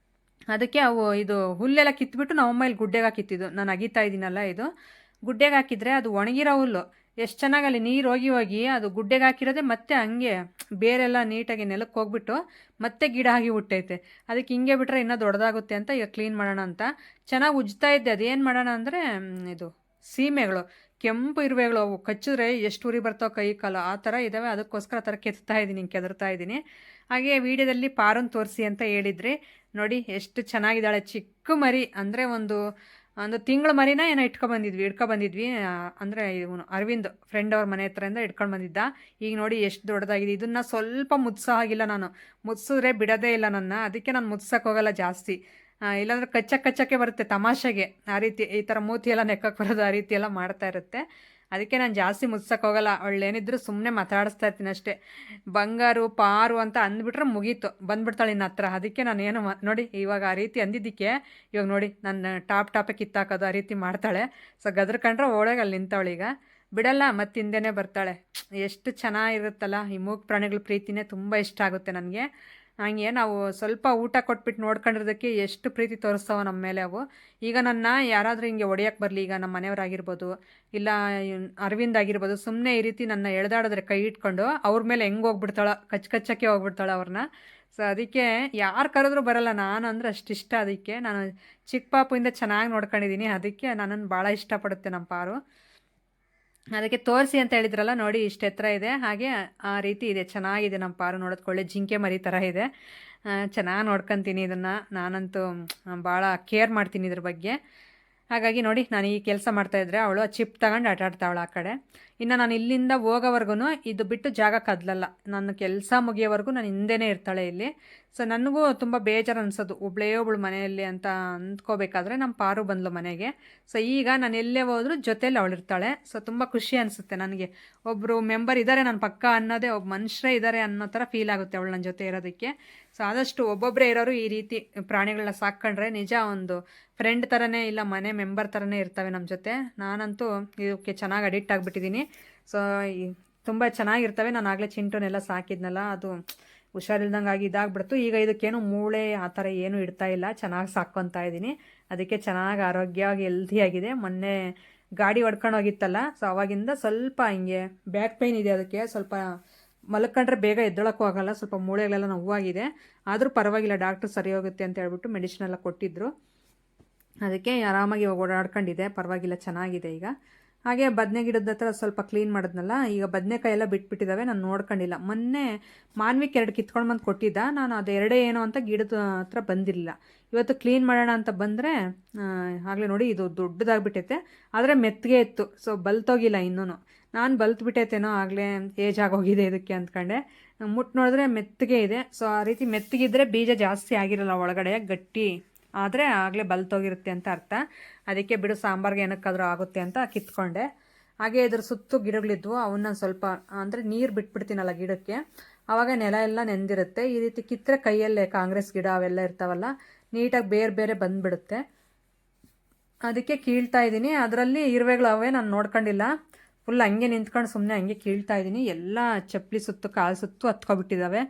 ಅದಕ್ಕೆ ಅವು ಇದು ಹುಲ್ಲೆಲ್ಲ ಕಿತ್ಬಿಟ್ಟು ನಮ್ಮಮ್ಮ ಇಲ್ಲಿ ಗುಡ್ಡೆಗೆ ಹಾಕಿತ್ತಿದ್ದು. ನಾನು ಅಗಿತಾ ಇದ್ದೀನಲ್ಲ, ಇದು ಗುಡ್ಡೆಗೆ ಹಾಕಿದರೆ ಅದು ಒಣಗಿರೋ ಹುಲ್ಲು. ಎಷ್ಟು ಚೆನ್ನಾಗಿ ಅಲ್ಲಿ ನೀರು ಹೋಗಿ ಹೋಗಿ ಅದು ಗುಡ್ಡೆಗೆ ಹಾಕಿರೋದೆ ಮತ್ತೆ ಹಂಗೆ ಬೇರೆಲ್ಲ ನೀಟಾಗಿ ನೆಲಕ್ಕೆ ಹೋಗ್ಬಿಟ್ಟು ಮತ್ತೆ ಗಿಡ ಆಗಿ ಹುಟ್ಟೈತೆ. ಅದಕ್ಕೆ ಹಿಂಗೆ ಬಿಟ್ಟರೆ ಇನ್ನೂ ದೊಡ್ಡದಾಗುತ್ತೆ ಅಂತ ಈಗ ಕ್ಲೀನ್ ಮಾಡೋಣ ಅಂತ ಚೆನ್ನಾಗಿ ಉಜ್ತಾ ಇದ್ದೆ. ಅದೇನು ಮಾಡೋಣ ಅಂದರೆ ಇದು ಸೀಮೆಗಳು, ಕೆಂಪು ಇರುವೆಗಳು, ಅವು ಕಚ್ಚಿದ್ರೆ ಎಷ್ಟು ಉರಿ ಬರ್ತಾವೆ ಕೈ ಕಾಲು ಆ ಥರ ಇದ್ದಾವೆ. ಅದಕ್ಕೋಸ್ಕರ ಆ ಥರ ಕೆತ್ತಾ ಇದ್ದೀನಿ, ಕೆದರ್ತಾ ಇದ್ದೀನಿ. ಹಾಗೆ ವೀಡಿಯೋದಲ್ಲಿ ಪಾರನ್ ತೋರಿಸಿ ಅಂತ ಹೇಳಿದ್ರಿ. ನೋಡಿ ಎಷ್ಟು ಚೆನ್ನಾಗಿದ್ದಾಳೆ, ಚಿಕ್ಕ ಮರಿ ಅಂದರೆ ಒಂದು ತಿಂಗಳ ಮರಿನ ಏನೋ ಇಟ್ಕೊಬಂದಿದ್ವಿ. ಅಂದರೆ ಇವನು ಅರವಿಂದ್ ಫ್ರೆಂಡ್ ಅವ್ರ ಮನೆ ಹತ್ರದಿಂದ ಇಟ್ಕೊಂಡು ಬಂದಿದ್ದ. ಈಗ ನೋಡಿ ಎಷ್ಟು ದೊಡ್ಡದಾಗಿದೆ. ಇದನ್ನು ಸ್ವಲ್ಪ ಮುತ್ಸೋ ಆಗಿಲ್ಲ ನಾನು, ಮುತ್ಸಿದ್ರೆ ಬಿಡೋದೇ ಇಲ್ಲ ನನ್ನ. ಅದಕ್ಕೆ ನಾನು ಮುತ್ಸಕ್ಕೆ ಹೋಗಲ್ಲ ಜಾಸ್ತಿ. ಇಲ್ಲಾಂದ್ರೆ ಕಚ್ಚಕ್ಕೆ ಬರುತ್ತೆ ತಮಾಷೆಗೆ. ಆ ರೀತಿ ಈ ಥರ ಮೂತಿ ಎಲ್ಲ ನೆಕ್ಕಕ್ಕೆ ಬರೋದು ಆ ರೀತಿ ಎಲ್ಲ ಮಾಡ್ತಾ ಇರುತ್ತೆ. ಅದಕ್ಕೆ ನಾನು ಜಾಸ್ತಿ ಮುತ್ಸಕ್ಕೆ ಹೋಗಲ್ಲ. ಅವಳೇನಿದ್ರು ಸುಮ್ಮನೆ ಮಾತಾಡಿಸ್ತಾ ಇರ್ತೀನಿ ಅಷ್ಟೇ. ಬಂಗಾರು ಪಾರು ಅಂತ ಅಂದ್ಬಿಟ್ರೆ ಮುಗೀತು, ಬಂದ್ಬಿಡ್ತಾಳೆ ಇನ್ನು ಹತ್ರ. ಅದಕ್ಕೆ ನಾನು ಏನು ನೋಡಿ ಇವಾಗ ಆ ರೀತಿ ಅಂದಿದ್ದಕ್ಕೆ ಇವಾಗ ನೋಡಿ ನನ್ನ ಟಾಪೇ ಕಿತ್ತಾಕೋದು ಆ ರೀತಿ ಮಾಡ್ತಾಳೆ. ಸೊ ಗದ್ರಕಂಡ್ರೆ ಒಳಗೆ ಅಲ್ಲಿ ನಿಂತವಳೀಗ ಬಿಡಲ್ಲ, ಮತ್ತೆ ಹಿಂದೆನೇ ಬರ್ತಾಳೆ. ಎಷ್ಟು ಚೆನ್ನಾಗಿರುತ್ತಲ್ಲ ಈ ಮೂಕ್ ಪ್ರಾಣಿಗಳ ಪ್ರೀತಿನೇ ತುಂಬ ಇಷ್ಟ ಆಗುತ್ತೆ ನನಗೆ. ಹಂಗೆ ನಾವು ಸ್ವಲ್ಪ ಊಟ ಕೊಟ್ಬಿಟ್ಟು ನೋಡ್ಕೊಂಡಿರೋದಕ್ಕೆ ಎಷ್ಟು ಪ್ರೀತಿ ತೋರಿಸ್ತಾವ ನಮ್ಮ ಮೇಲೆ ಅವು. ಈಗ ನನ್ನ ಯಾರಾದರೂ ಹಿಂಗೆ ಹೊಡೆಯೋಕ್ಕೆ ಬರಲಿ, ಈಗ ನಮ್ಮ ಮನೆಯವರಾಗಿರ್ಬೋದು ಇಲ್ಲ ಅರವಿಂದ್ ಆಗಿರ್ಬೋದು, ಸುಮ್ಮನೆ ಈ ರೀತಿ ನನ್ನ ಎಳೆದಾಡಿದ್ರೆ ಕೈ ಇಟ್ಕೊಂಡು ಅವ್ರ ಮೇಲೆ ಹೆಂಗೆ ಹೋಗ್ಬಿಡ್ತಾಳೆ, ಕಚ್ಚಕ್ಕೆ ಹೋಗ್ಬಿಡ್ತಾಳೆ ಅವ್ರನ್ನ. ಸೊ ಅದಕ್ಕೆ ಯಾರು ಕರೆದ್ರೂ ಬರಲ್ಲ, ನಾನು ಅಂದರೆ ಅಷ್ಟಿಷ್ಟ. ಅದಕ್ಕೆ ನಾನು ಚಿಕ್ಕ ಪಾಪುಯಿಂದ ಚೆನ್ನಾಗಿ ನೋಡ್ಕೊಂಡಿದ್ದೀನಿ. ಅದಕ್ಕೆ ನನ್ನನ್ನು ಭಾಳ ಇಷ್ಟಪಡುತ್ತೆ ನಮ್ಮ ಪಾರು. ಅದಕ್ಕೆ ತೋರಿಸಿ ಅಂತ ಹೇಳಿದ್ರಲ್ಲ, ನೋಡಿ ಇಷ್ಟು ಎತ್ತರ ಇದೆ, ಹಾಗೆ ಆ ರೀತಿ ಇದೆ, ಚೆನ್ನಾಗಿದೆ ನಮ್ಮ ಪಾರು. ನೋಡೋದ್ಕೊಳ್ಳೆ ಜಿಂಕೆ ಮರಿ ಥರ ಇದೆ. ಚೆನ್ನಾಗಿ ನೋಡ್ಕೊತೀನಿ ಇದನ್ನು. ನಾನಂತೂ ಭಾಳ ಕೇರ್ ಮಾಡ್ತೀನಿ ಇದ್ರ ಬಗ್ಗೆ. ಹಾಗಾಗಿ ನೋಡಿ ನಾನು ಈ ಕೆಲಸ ಮಾಡ್ತಾಯಿದ್ರೆ ಅವಳು ಚಿಪ್ ತಗೊಂಡು ಆಟಾಡ್ತಾವಳು ಆ ಕಡೆ. ಇನ್ನು ನಾನು ಇಲ್ಲಿಂದ ಹೋಗೋವರೆಗೂ ಇದು ಬಿಟ್ಟು ಜಾಗ ಕದಲಲ್ಲ. ನನ್ನ ಕೆಲಸ ಮುಗಿಯೋವರೆಗೂ ನಾನು ಹಿಂದೆನೇ ಇರ್ತಾಳೆ ಇಲ್ಲಿ. ಸೊ ನನಗೂ ತುಂಬ ಬೇಜಾರು ಅನಿಸೋದು, ಒಬ್ಳು ಮನೆಯಲ್ಲಿ ಅಂತ ಅಂದ್ಕೋಬೇಕಾದ್ರೆ ನಮ್ಮ ಪಾರು ಬಂದ್ಲು ಮನೆಗೆ. ಸೊ ಈಗ ನಾನು ಎಲ್ಲೇ ಹೋದ್ರೂ ಜೊತೇಲಿ ಅವಳಿರ್ತಾಳೆ. ಸೊ ತುಂಬ ಖುಷಿ ಅನಿಸುತ್ತೆ ನನಗೆ. ಒಬ್ಬರು ಮೆಂಬರ್ ಇದ್ದಾರೆ ನನ್ನ ಪಕ್ಕ ಅನ್ನೋದೇ, ಒಬ್ಬ ಮನುಷ್ಯರೇ ಇದ್ದಾರೆ ಅನ್ನೋ ಥರ ಫೀಲ್ ಆಗುತ್ತೆ ಅವಳು ನನ್ನ ಜೊತೆ ಇರೋದಕ್ಕೆ. ಸೊ ಆದಷ್ಟು ಒಬ್ಬೊಬ್ಬರೇ ಇರೋರು ಈ ರೀತಿ ಪ್ರಾಣಿಗಳನ್ನ ಸಾಕ್ಕೊಂಡ್ರೆ ನಿಜ ಒಂದು ಫ್ರೆಂಡ್ ಥರನೇ, ಇಲ್ಲ ಮನೆ ಮೆಂಬರ್ ಥರನೇ ಇರ್ತವೆ ನಮ್ಮ ಜೊತೆ. ನಾನಂತೂ ಇದಕ್ಕೆ ಚೆನ್ನಾಗಿ ಅಡಿಕ್ಟ್ ಆಗಿಬಿಟ್ಟಿದ್ದೀನಿ. ಸೊ ತುಂಬ ಚೆನ್ನಾಗಿರ್ತವೆ. ನಾನು ಆಗಲೇ ಚಿಂಟುನೆಲ್ಲ ಸಾಕಿದ್ನಲ್ಲ, ಅದು ಹುಷಾರಿಲ್ದಂಗೆ ಆಗಿ ಇದಾಗ್ಬಿಡ್ತು. ಈಗ ಇದಕ್ಕೇನು ಮೂಳೆ ಆ ಥರ ಏನೂ ಇಡ್ತಾ ಇಲ್ಲ, ಚೆನ್ನಾಗಿ ಸಾಕ್ಕೊತಾ ಇದ್ದೀನಿ. ಅದಕ್ಕೆ ಚೆನ್ನಾಗಿ ಆರೋಗ್ಯವಾಗಿ ಹೆಲ್ದಿಯಾಗಿದೆ. ಮೊನ್ನೆ ಗಾಡಿ ಹೊಡ್ಕೊಂಡು ಹೋಗಿತ್ತಲ್ಲ, ಸೊ ಅವಾಗಿಂದ ಸ್ವಲ್ಪ ಹಿಂಗೆ ಬ್ಯಾಕ್ ಪೈನ್ ಇದೆ. ಅದಕ್ಕೆ ಸ್ವಲ್ಪ ಮಲ್ಕೊಂಡ್ರೆ ಬೇಗ ಎದ್ದೊಳಕ್ಕೂ ಆಗಲ್ಲ, ಸ್ವಲ್ಪ ಮೂಳೆಗಳೆಲ್ಲ ನೋವಾಗಿದೆ. ಆದರೂ ಪರವಾಗಿಲ್ಲ, ಡಾಕ್ಟ್ರು ಸರಿ ಹೋಗುತ್ತೆ ಅಂತ ಹೇಳ್ಬಿಟ್ಟು ಮೆಡಿಸಿನ್ ಎಲ್ಲ ಕೊಟ್ಟಿದ್ದರು. ಅದಕ್ಕೆ ಆರಾಮಾಗಿ ಓಡಾಡ್ಕೊಂಡಿದೆ, ಪರವಾಗಿಲ್ಲ, ಚೆನ್ನಾಗಿದೆ ಈಗ. ಹಾಗೆ ಬದನೆ ಗಿಡದ ಹತ್ರ ಸ್ವಲ್ಪ ಕ್ಲೀನ್ ಮಾಡಿದ್ನಲ್ಲ, ಈಗ ಬದನೆಕಾಯಿ ಎಲ್ಲ ಬಿಟ್ಬಿಟ್ಟಿದ್ದಾವೆ, ನಾನು ನೋಡ್ಕೊಂಡಿಲ್ಲ. ಮೊನ್ನೆ ಮಾನ್ವಿಕ್ 2 ಕಿತ್ಕೊಂಡು ಬಂದು ಕೊಟ್ಟಿದ್ದ, ನಾನು ಅದು ಎರಡೇ ಏನೋ ಅಂತ ಗಿಡದ ಹತ್ರ ಬಂದಿರಲಿಲ್ಲ. ಇವತ್ತು ಕ್ಲೀನ್ ಮಾಡೋಣ ಅಂತ ಬಂದರೆ ಆಗಲೇ ನೋಡಿ ಇದು ದೊಡ್ಡದಾಗ್ಬಿಟ್ಟೈತೆ, ಆದರೆ ಮೆತ್ತಗೆ ಇತ್ತು. ಸೊ ಬಲ್ತೋಗಿಲ್ಲ ಇನ್ನೂ. ನಾನು ಬಲ್ತ್ಬಿಟ್ಟೈತೇನೋ ಆಗಲೇ, ಏಜ್ ಆಗೋಗಿದೆ ಇದಕ್ಕೆ ಅಂದ್ಕೊಂಡೆ. ಮುಟ್ಟು ನೋಡಿದ್ರೆ ಮೆತ್ತಗೆ ಇದೆ. ಸೊ ಆ ರೀತಿ ಮೆತ್ತಗಿದ್ರೆ ಬೀಜ ಜಾಸ್ತಿ ಆಗಿರಲ್ಲ ಒಳಗಡೆ, ಗಟ್ಟಿ ಆದರೆ ಆಗಲೇ ಬಲ್ತೋಗಿರುತ್ತೆ ಅಂತ ಅರ್ಥ. ಅದಕ್ಕೆ ಬಿಡು, ಸಾಂಬಾರ್ಗೆ ಏನಕ್ಕಾದರೂ ಆಗುತ್ತೆ ಅಂತ ಕಿತ್ಕೊಂಡೆ. ಹಾಗೆ ಇದ್ರ ಸುತ್ತು ಗಿಡಗಳಿದ್ವು, ಅವನ್ನ ಸ್ವಲ್ಪ ಅಂದರೆ ನೀರು ಬಿಟ್ಬಿಡ್ತೀನಲ್ಲ ಗಿಡಕ್ಕೆ, ಆವಾಗ ನೆಲ ಎಲ್ಲ ನೆಂದಿರುತ್ತೆ. ಈ ರೀತಿ ಕಿತ್ತರೆ ಕೈಯಲ್ಲೇ ಕಾಂಗ್ರೆಸ್ ಗಿಡ ಅವೆಲ್ಲ ಇರ್ತಾವಲ್ಲ, ನೀಟಾಗಿ ಬೇರೆ ಬೇರೆ ಬಂದುಬಿಡುತ್ತೆ. ಅದಕ್ಕೆ ಕೀಳ್ತಾ ಇದ್ದೀನಿ. ಅದರಲ್ಲಿ ಇರುವೆಗಳು ಅವೇ, ನಾನು ನೋಡ್ಕೊಂಡಿಲ್ಲ. ಫುಲ್ ಹಂಗೆ ನಿಂತ್ಕೊಂಡು ಸುಮ್ಮನೆ ಹಂಗೆ ಕೀಳ್ತಾ ಇದ್ದೀನಿ. ಎಲ್ಲ ಚಪ್ಪಲಿ ಸುತ್ತು, ಕಾಲು ಸುತ್ತು ಹತ್ಕೊಬಿಟ್ಟಿದ್ದಾವೆ.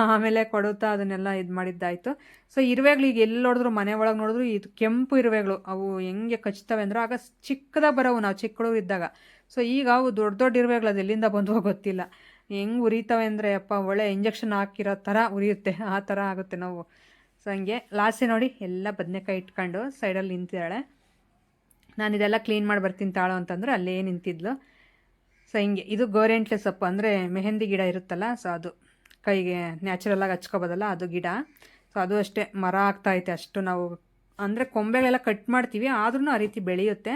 ಆಮೇಲೆ ಕೊಡುತ್ತಾ ಅದನ್ನೆಲ್ಲ ಇದು ಮಾಡಿದ್ದಾಯಿತು. ಸೊ ಇರುವೆಗಳು ಈಗ ಎಲ್ಲಿ ನೋಡಿದ್ರು, ಮನೆ ಒಳಗೆ ನೋಡಿದ್ರು ಇದು ಕೆಂಪು ಇರುವೆಗಳು, ಅವು ಹೆಂಗೆ ಕಚ್ತವೆ ಅಂದ್ರೆ ಆಗ ಚಿಕ್ಕದಾಗ ಬರೋವು ನಾವು ಚಿಕ್ಕಳು ಇದ್ದಾಗ. ಸೊ ಈಗ ಅವು ದೊಡ್ಡ ದೊಡ್ಡ ಇರುವೆಗಳು, ಅದು ಎಲ್ಲಿಂದ ಬಂದು ಗೊತ್ತಿಲ್ಲ. ಹೆಂಗೆ ಉರಿತವೆ ಅಂದರೆ ಅಪ್ಪ, ಒಳ್ಳೆ ಇಂಜೆಕ್ಷನ್ ಹಾಕಿರೋ ಥರ ಉರಿಯುತ್ತೆ, ಆ ಥರ ಆಗುತ್ತೆ ನೋವು. ಸೊ ಹಂಗೆ ಲಾಸ್ಟೇ ನೋಡಿ ಎಲ್ಲ ಬದನೆಕಾಯಿ ಇಟ್ಕೊಂಡು ಸೈಡಲ್ಲಿ ನಿಂತಿದ್ದಾಳೆ. ನಾನು ಇದೆಲ್ಲ ಕ್ಲೀನ್ ಮಾಡಿ ಬರ್ತೀನಿ ತಾಳು ಅಂತಂದ್ರೆ ಅಲ್ಲೇ ನಿಂತಿದ್ಲು. ಸೊ ಹಿಂಗೆ ಇದು ಗೋರೆಂಟ್ಲೆ ಸೊಪ್ಪು, ಅಂದರೆ ಮೆಹಂದಿ ಗಿಡ ಇರುತ್ತಲ್ಲ, ಸೊ ಅದು ಕೈಗೆ ನ್ಯಾಚುರಲಾಗಿ ಹಚ್ಕೋಬೋದಲ್ಲ, ಅದು ಗಿಡ. ಸೊ ಅದು ಅಷ್ಟೇ ಮರ ಆಗ್ತಾಯಿದೆ. ಅಷ್ಟು ನಾವು ಅಂದರೆ ಕೊಂಬೆಗಳೆಲ್ಲ ಕಟ್ ಮಾಡ್ತೀವಿ, ಆದ್ರೂ ಆ ರೀತಿ ಬೆಳೆಯುತ್ತೆ.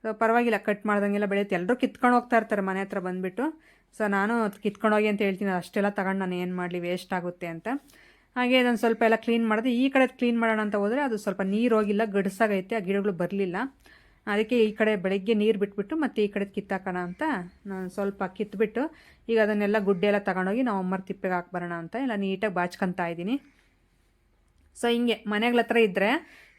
ಸೊ ಪರವಾಗಿಲ್ಲ, ಕಟ್ ಮಾಡ್ದಂಗೆಲ್ಲ ಬೆಳೆಯುತ್ತೆ. ಎಲ್ಲರೂ ಕಿತ್ಕೊಂಡು ಹೋಗ್ತಾ ಇರ್ತಾರೆ ಮನೆ ಹತ್ರ ಬಂದುಬಿಟ್ಟು. ಸೊ ನಾನು ಕಿತ್ಕೊಂಡು ಹೋಗಿ ಅಂತ ಹೇಳ್ತೀನಿ, ಅಷ್ಟೆಲ್ಲ ತಗೊಂಡು ನಾನು ಏನು ಮಾಡಲಿ, ವೇಸ್ಟ್ ಆಗುತ್ತೆ ಅಂತ. ಹಾಗೆ ಅದನ್ನು ಸ್ವಲ್ಪ ಎಲ್ಲ ಕ್ಲೀನ್ ಮಾಡಿದೆ. ಈ ಕಡೆ ಕ್ಲೀನ್ ಮಾಡೋಣ ಅಂತ ಹೋದರೆ ಅದು ಸ್ವಲ್ಪ ನೀರು ಹೋಗಿಲ್ಲ, ಗಡ್ಸಾಗೈತೆ, ಆ ಗಿಡಗಳು ಬರಲಿಲ್ಲ. ಅದಕ್ಕೆ ಈ ಕಡೆ ಬೆಳಗ್ಗೆ ನೀರು ಬಿಟ್ಬಿಟ್ಟು ಮತ್ತೆ ಈ ಕಡೆ ಕಿತ್ತಾಕೋಣ ಅಂತ ನಾನು ಸ್ವಲ್ಪ ಕಿತ್ಬಿಟ್ಟು ಈಗ ಅದನ್ನೆಲ್ಲ ಗುಡ್ಡೆ ಎಲ್ಲ ತಗೊಂಡೋಗಿ ನಾವು ಅಮ್ಮರ ತಿಪ್ಪೆಗೆ ಹಾಕ್ಬರೋಣ ಅಂತ ಎಲ್ಲ ನೀಟಾಗಿ ಬಾಚ್ಕೊತಾ ಇದ್ದೀನಿ. ಸೊ ಹಿಂಗೆ ಮನೆಗಳ ಹತ್ರ ಇದ್ದರೆ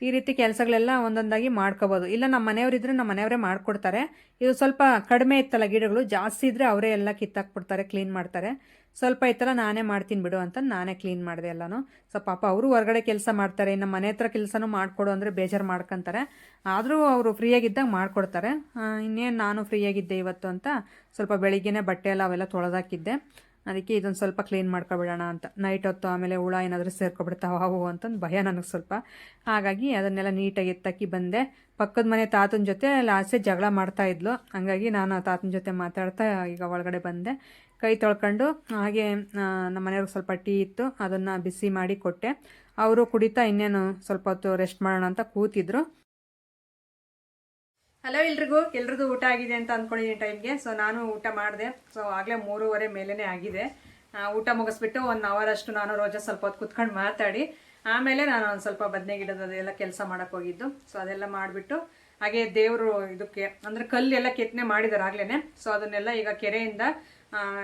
ಈ ರೀತಿ ಕೆಲಸಗಳೆಲ್ಲ ಒಂದೊಂದಾಗಿ ಮಾಡ್ಕೋಬೋದು. ಇಲ್ಲ ನಮ್ಮ ಮನೆಯವರಿದ್ದರೆ ನಮ್ಮ ಮನೆಯವರೇ ಮಾಡಿಕೊಡ್ತಾರೆ. ಇದು ಸ್ವಲ್ಪ ಕಡಿಮೆ ಇತ್ತಲ್ಲ ಗಿಡಗಳು, ಜಾಸ್ತಿ ಇದ್ದರೆ ಅವರೇ ಎಲ್ಲ ಕಿತ್ತಾಕ್ಬಿಡ್ತಾರೆ, ಕ್ಲೀನ್ ಮಾಡ್ತಾರೆ. ಸ್ವಲ್ಪ ಇತ್ತಲ್ಲ ನಾನೇ ಮಾಡ್ತೀನಿ ಬಿಡು ಅಂತ ನಾನೇ ಕ್ಲೀನ್ ಮಾಡಿದೆ ಎಲ್ಲನೂ. ಸೊ ಪಾಪ ಅವರು ಹೊರಗಡೆ ಕೆಲಸ ಮಾಡ್ತಾರೆ, ಇನ್ನು ಮನೆ ಹತ್ರ ಕೆಲಸನೂ ಮಾಡಿಕೊಡು ಅಂದರೆ ಬೇಜಾರು ಮಾಡ್ಕೊತಾರೆ. ಆದರೂ ಅವರು ಫ್ರೀಯಾಗಿದ್ದಾಗ ಮಾಡಿಕೊಡ್ತಾರೆ. ಇನ್ನೇನು ನಾನು ಫ್ರೀಯಾಗಿದ್ದೆ ಇವತ್ತು ಅಂತ ಸ್ವಲ್ಪ ಬೆಳಿಗ್ಗೆನೇ ಬಟ್ಟೆ ಎಲ್ಲ ಅವೆಲ್ಲ ತೊಳೆದಾಕಿದ್ದೆ. ಅದಕ್ಕೆ ಇದೊಂದು ಸ್ವಲ್ಪ ಕ್ಲೀನ್ ಮಾಡ್ಕೊಬಿಡೋಣ ಅಂತ. ನೈಟ್ ಹೊತ್ತು ಆಮೇಲೆ ಹುಳ ಏನಾದರೂ ಸೇರ್ಕೊಬಿಡ್ತಾವೆ ಅವು ಅಂತಂದು ಭಯ ನನಗೆ ಸ್ವಲ್ಪ. ಹಾಗಾಗಿ ಅದನ್ನೆಲ್ಲ ನೀಟಾಗಿ ಎತ್ತಕ್ಕಿ ಬಂದೆ. ಪಕ್ಕದ ಮನೆ ತಾತನ ಜೊತೆ ಲಾಸ್ಟೇ ಜಗಳ ಮಾಡ್ತಾಯಿದ್ಲು, ಹಂಗಾಗಿ ನಾನು ತಾತನ ಜೊತೆ ಮಾತಾಡ್ತಾ ಈಗ ಒಳಗಡೆ ಬಂದೆ. ಕೈ ತೊಳ್ಕೊಂಡು ಹಾಗೆ ನಮ್ಮ ಮನೆಯವ್ರಿಗೆ ಸ್ವಲ್ಪ ಟೀ ಇತ್ತು, ಅದನ್ನು ಬಿಸಿ ಮಾಡಿ ಕೊಟ್ಟೆ. ಅವರು ಕುಡಿತಾ ಇನ್ನೇನು ಸ್ವಲ್ಪ ಹೊತ್ತು ರೆಸ್ಟ್ ಮಾಡೋಣ ಅಂತ ಕೂತಿದ್ರು. ಹಲೋ ಎಲ್ರಿಗೂ ಊಟ ಆಗಿದೆ ಅಂತ ಅಂದ್ಕೊಂಡಿದ್ದೀನಿ ಟೈಮ್ಗೆ. ಸೊ ನಾನು ಊಟ ಮಾಡಿದೆ. ಸೊ ಆಗಲೇ 3:30 ಮೇಲೇ ಆಗಿದೆ. ಊಟ ಮುಗಿಸ್ಬಿಟ್ಟು 1 ಅವರ್ ಅಷ್ಟು ನಾನು ರೋಜಾ ಸ್ವಲ್ಪ ಹೊತ್ತು ಕುತ್ಕೊಂಡು ಮಾತಾಡಿ ಆಮೇಲೆ ನಾನು ಒಂದು ಸ್ವಲ್ಪ ಬದನೆ ಗಿಡದೆಲ್ಲ ಕೆಲಸ ಮಾಡೋಕ್ಕೆ ಹೋಗಿದ್ದು. ಸೊ ಅದೆಲ್ಲ ಮಾಡಿಬಿಟ್ಟು ಹಾಗೆ ದೇವರು ಇದಕ್ಕೆ ಅಂದರೆ ಕಲ್ಲೆಲ್ಲ ಕೆತ್ತನೆ ಮಾಡಿದ್ದಾರೆ ಆಗ್ಲೇ. ಸೊ ಅದನ್ನೆಲ್ಲ ಈಗ ಕೆರೆಯಿಂದ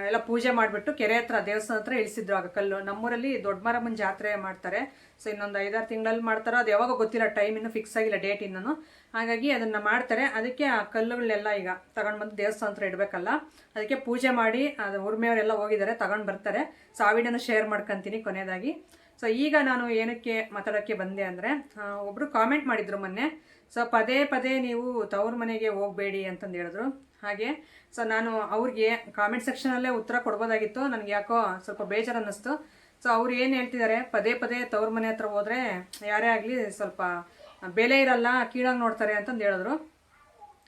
ಎಲ್ಲ ಪೂಜೆ ಮಾಡಿಬಿಟ್ಟು ಕೆರೆ ಹತ್ರ ದೇವಸ್ಥಾನ ಹತ್ರ ಇಳಿಸಿದ್ರು. ಆಗ ಕಲ್ಲು ನಮ್ಮೂರಲ್ಲಿ ದೊಡ್ಡ ಮಾರಮ್ಮನ ಜಾತ್ರೆ ಮಾಡ್ತಾರೆ. ಸೊ ಇನ್ನೊಂದು 5-6 ತಿಂಗಳಲ್ಲಿ ಮಾಡ್ತಾರೋ ಅದು ಯಾವಾಗ ಗೊತ್ತಿಲ್ಲ, ಟೈಮ್ ಇನ್ನೂ ಫಿಕ್ಸ್ ಆಗಿಲ್ಲ, ಡೇಟ್ ಇನ್ನೂ. ಹಾಗಾಗಿ ಅದನ್ನು ಮಾಡ್ತಾರೆ. ಅದಕ್ಕೆ ಆ ಕಲ್ಲುಗಳನ್ನೆಲ್ಲ ಈಗ ತಗೊಂಡು ಬಂದು ದೇವಸ್ಥಾನ ಹತ್ರ ಇಡಬೇಕಲ್ಲ, ಅದಕ್ಕೆ ಪೂಜೆ ಮಾಡಿ ಅದು ಉರ್ಮೆಯವರೆಲ್ಲ ಹೋಗಿದ್ದಾರೆ, ತಗೊಂಡು ಬರ್ತಾರೆ. ಸೊ ಆ ವಿಡಿಯೋನ ಶೇರ್ ಮಾಡ್ಕೊತೀನಿ ಕೊನೆಯದಾಗಿ. ಸೊ ಈಗ ನಾನು ಏನಕ್ಕೆ ಮಾತಾಡೋಕ್ಕೆ ಬಂದೆ ಅಂದರೆ, ಒಬ್ಬರು ಕಾಮೆಂಟ್ ಮಾಡಿದರು ಮೊನ್ನೆ. ಸೊ ಪದೇ ನೀವು ತವ್ರ ಮನೆಗೆ ಹೋಗಬೇಡಿ ಅಂತಂದು ಹೇಳಿದ್ರು. ಹಾಗೆ ಸೊ ನಾನು ಅವ್ರಿಗೆ ಕಾಮೆಂಟ್ ಸೆಕ್ಷನಲ್ಲೇ ಉತ್ತರ ಕೊಡ್ಬೋದಾಗಿತ್ತು, ನನಗೆ ಯಾಕೋ ಸ್ವಲ್ಪ ಬೇಜಾರು ಅನ್ನಿಸ್ತು. ಸೊ ಅವ್ರು ಏನು ಹೇಳ್ತಿದ್ದಾರೆ, ಪದೇ ತವ್ರ ಮನೆ ಹತ್ರ ಹೋದರೆ ಯಾರೇ ಆಗಲಿ ಸ್ವಲ್ಪ ಬೆಲೆ ಇರಲ್ಲ, ಕೀಳಾಗಿ ನೋಡ್ತಾರೆ ಅಂತಂದು ಹೇಳಿದ್ರು.